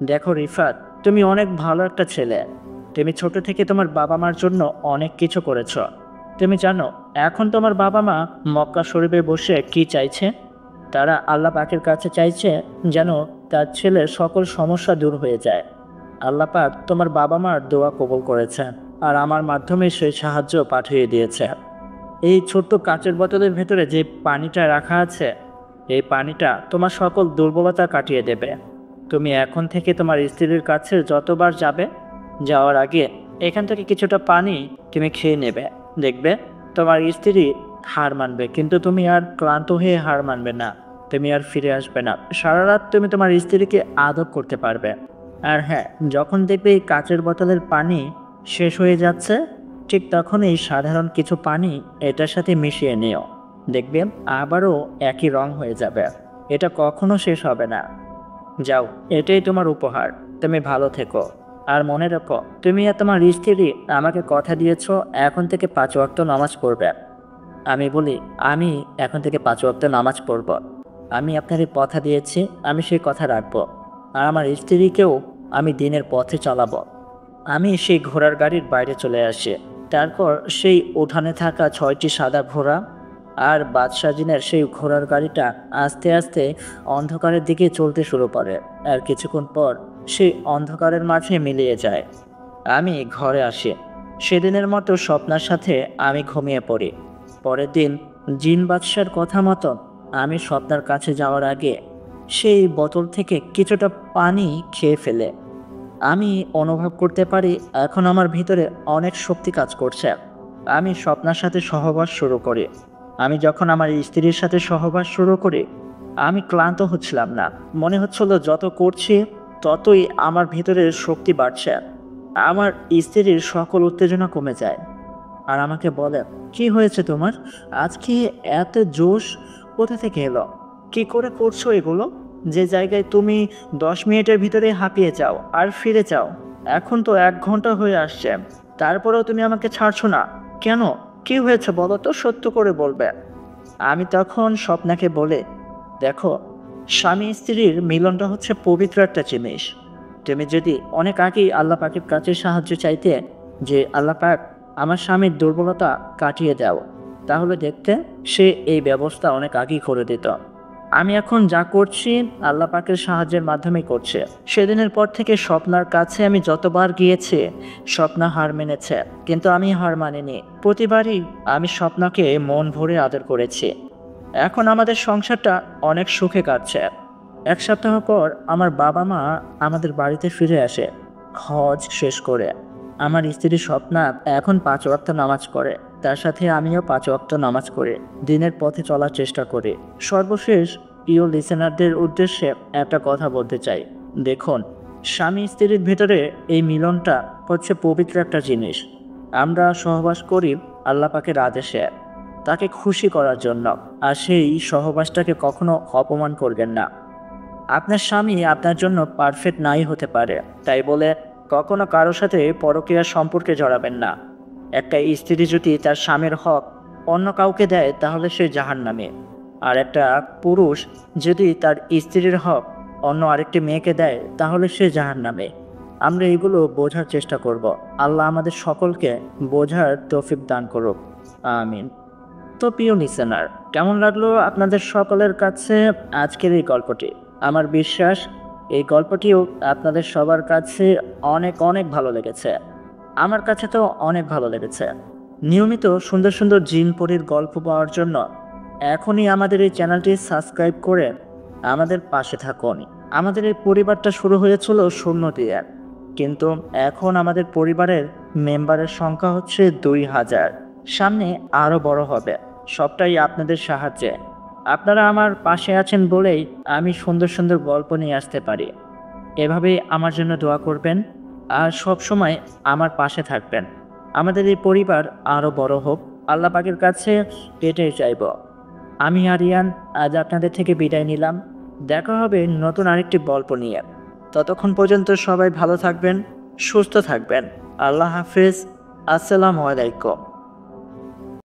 দেখো রিফাত, তুমি অনেক ভালো একটা ছেলে। তুমি ছোট থেকে তোমার বাবা মার জন্য অনেক কিছু করেছ। তুমি জানো এখন তোমার বাবা মা মক্কা শরীফে বসে কি চাইছে? তারা আল্লাহ পাকের কাছে চাইছে যেন তার ছেলের সকল সমস্যা দূর হয়ে যায়। আল্লাহ পাক তোমার বাবা মার দোয়া কবুল করেছে, আর আমার মাধ্যমে সেই সাহায্য পাঠিয়ে দিয়েছে। এই ছোট্ট কাচের বোতলের ভেতরে যে পানিটা রাখা আছে, এই পানিটা তোমার সকল দুর্বলতা কাটিয়ে দেবে। তুমি এখন থেকে তোমার স্ত্রীর কাছে যতবার যাবে, যাওয়ার আগে এখান থেকে কিছুটা পানি তুমি খেয়ে নেবে। দেখবে তোমার স্ত্রী হার মানবে, কিন্তু তুমি আর ক্লান্ত হয়ে হার মানবে না। তুমি আর ফিরে আসবে না। সারা রাত তুমি তোমার স্ত্রীকে আদর করতে পারবে। আর হ্যাঁ, যখন দেখবে এই কাচের বোতলের পানি শেষ হয়ে যাচ্ছে, ঠিক তখনই সাধারণ কিছু পানি এটার সাথে মিশিয়ে নিও। দেখবে আবারও একই রং হয়ে যাবে। এটা কখনো শেষ হবে না। যাও, এটাই তোমার উপহার। তুমি ভালো থেকো। আর মনে রাখো, তুমি আর তোমার স্ত্রী আমাকে কথা দিয়েছো এখন থেকে 5 ওয়াক্ত নামাজ পড়বে। আমি বলি, আমি এখন থেকে 5 ওয়াক্ত নামাজ পড়ব। আমি আপনাকে কথা দিয়েছি, আমি সেই কথা রাখবো। আর আমার স্ত্রীকেও আমি দিনের পথে চালাবো। আমি সেই ঘোড়ার গাড়ির বাইরে চলে আসি। তারপর সেই উঠানে থাকা 6টি সাদা ঘোড়া আর বাদশাহ জিনের সেই ঘোড়ার গাড়িটা আস্তে আস্তে অন্ধকারের দিকে চলতে শুরু করে। আর কিছুক্ষণ পর সেই অন্ধকারের মাঝে মিলিয়ে যায়। আমি ঘরে আসি। সেদিনের মতো স্বপ্নার সাথে আমি ঘুমিয়ে পড়ি। পরের দিন জিন বাদশার কথা মতো আমি স্বপ্নার কাছে যাওয়ার আগে সেই বোতল থেকে কিছুটা পানি খেয়ে ফেলে আমি অনুভব করতে পারি এখন আমার ভিতরে অনেক শক্তি কাজ করছে। আমি স্বপ্নার সাথে সহবাস শুরু করি। আমি যখন আমার স্ত্রীর সাথে সহবাস শুরু করি, আমি ক্লান্ত হচ্ছিলাম না। মনে হচ্ছিল যত করছি ততই আমার ভিতরে শক্তি বাড়ছে। আমার স্ত্রীর সকল উত্তেজনা কমে যায় আর আমাকে বলে, কি হয়েছে তোমার? আজকে এত জোশ কোথা থেকে এলো? কি করে করছো এগুলো? যে জায়গায় তুমি 10 মিনিটের ভিতরে হাঁপিয়ে যাও আর ফিরে যাও, এখন তো 1 ঘন্টা হয়ে আসছে, তারপরেও তুমি আমাকে ছাড়ছো না কেন? কি হয়েছে বলো তো, সত্য করে বলবে। আমি তখন স্বপ্নাকে বলে, দেখো, স্বামী স্ত্রীর মিলনটা হচ্ছে পবিত্র একটা জিনিস। তুমি যদি অনেক আগেই আল্লাহ পাকের কাছে সাহায্য চাইতে যে আল্লাহ পাক আমার স্বামীর দুর্বলতা কাটিয়ে দাও, তাহলে দেখতে সে এই ব্যবস্থা অনেক আগেই করে দিত। আমি এখন যা করছি আল্লাহ পাকের সাহায্যের মাধ্যমেই করছে। সেদিনের পর থেকে স্বপ্নার কাছে আমি যতবার গিয়েছি, স্বপ্না হার মেনেছে, কিন্তু আমি হার মানিনি। প্রতিবারই আমি স্বপ্নাকে মন ভরে আদর করেছি। এখন আমাদের সংসারটা অনেক সুখে কাটছে। 1 সপ্তাহ পর আমার বাবা মা আমাদের বাড়িতে ফিরে আসে হজ শেষ করে। আমার স্ত্রী স্বপ্না এখন 5 ওয়াক্ত নামাজ পড়ে। তার সাথে আমিও 5 ওয়াক্ত নামাজ পড়ে দিনের পথে চলার চেষ্টা করি। সর্বশেষ প্রিয় লিসেনারদের উদ্দেশ্যে একটা কথা বলতে চাই। দেখুন, স্বামী স্ত্রীর ভেতরে এই মিলনটা হচ্ছে পবিত্র একটা জিনিস। আমরা সহবাস করি আল্লাহ পাকের আদেশে, তাকে খুশি করার জন্য। আর সেই সহবাসটাকে কখনো অপমান করবেন না। আপনার স্বামী আপনার জন্য পারফেক্ট নাই হতে পারে, তাই বলে কখনো কারোর সাথে পরকীয়ার সম্পর্কে জড়াবেন না। একটা স্ত্রী যদি তার স্বামীর হক অন্য কাউকে দেয় তাহলে সে জাহান্নামে। আর একটা পুরুষ যদি তার স্ত্রীর হক অন্য আরেকটি মেয়েকে দেয় তাহলে সে জাহান্নামে। আমরা এগুলো বোঝার চেষ্টা করব। আল্লাহ আমাদের সকলকে বোঝার তৌফিক দান করুক, আমিন। তো প্রিয় লিসেনার, কেমন লাগলো আপনাদের সকলের কাছে আজকের এই গল্পটি? আমার বিশ্বাস এই গল্পটিও আপনাদের সবার কাছে অনেক অনেক ভালো লেগেছে। আমার কাছে তো অনেক ভালো লেগেছে। নিয়মিত সুন্দর সুন্দর জিন পরীর গল্প পাওয়ার জন্য এখনই আমাদের এই চ্যানেলটি সাবস্ক্রাইব করে আমাদের পাশে থাকুন। আমাদের এই পরিবারটা শুরু হয়েছিল শূন্য দিয়ে। কিন্তু এখন আমাদের পরিবারের মেম্বারের সংখ্যা হচ্ছে 2000। সামনে আরও বড় হবে, সবটাই আপনাদের সাহায্যে। আপনারা আমার পাশে আছেন বলেই আমি সুন্দর সুন্দর গল্প নিয়ে আসতে পারি। এভাবেই আমার জন্য দোয়া করবেন আর সব সময় আমার পাশে থাকবেন। আমাদের এই পরিবার আরও বড় হোক, আল্লাহ পাকের কাছে এটাই চাইব। আমি আরিয়ান আজ আপনাদের থেকে বিদায় নিলাম। দেখা হবে নতুন আরেকটি গল্প নিয়ে। ততক্ষণ পর্যন্ত সবাই ভালো থাকবেন, সুস্থ থাকবেন। আল্লাহ হাফেজ। আসসালামু আলাইকুম।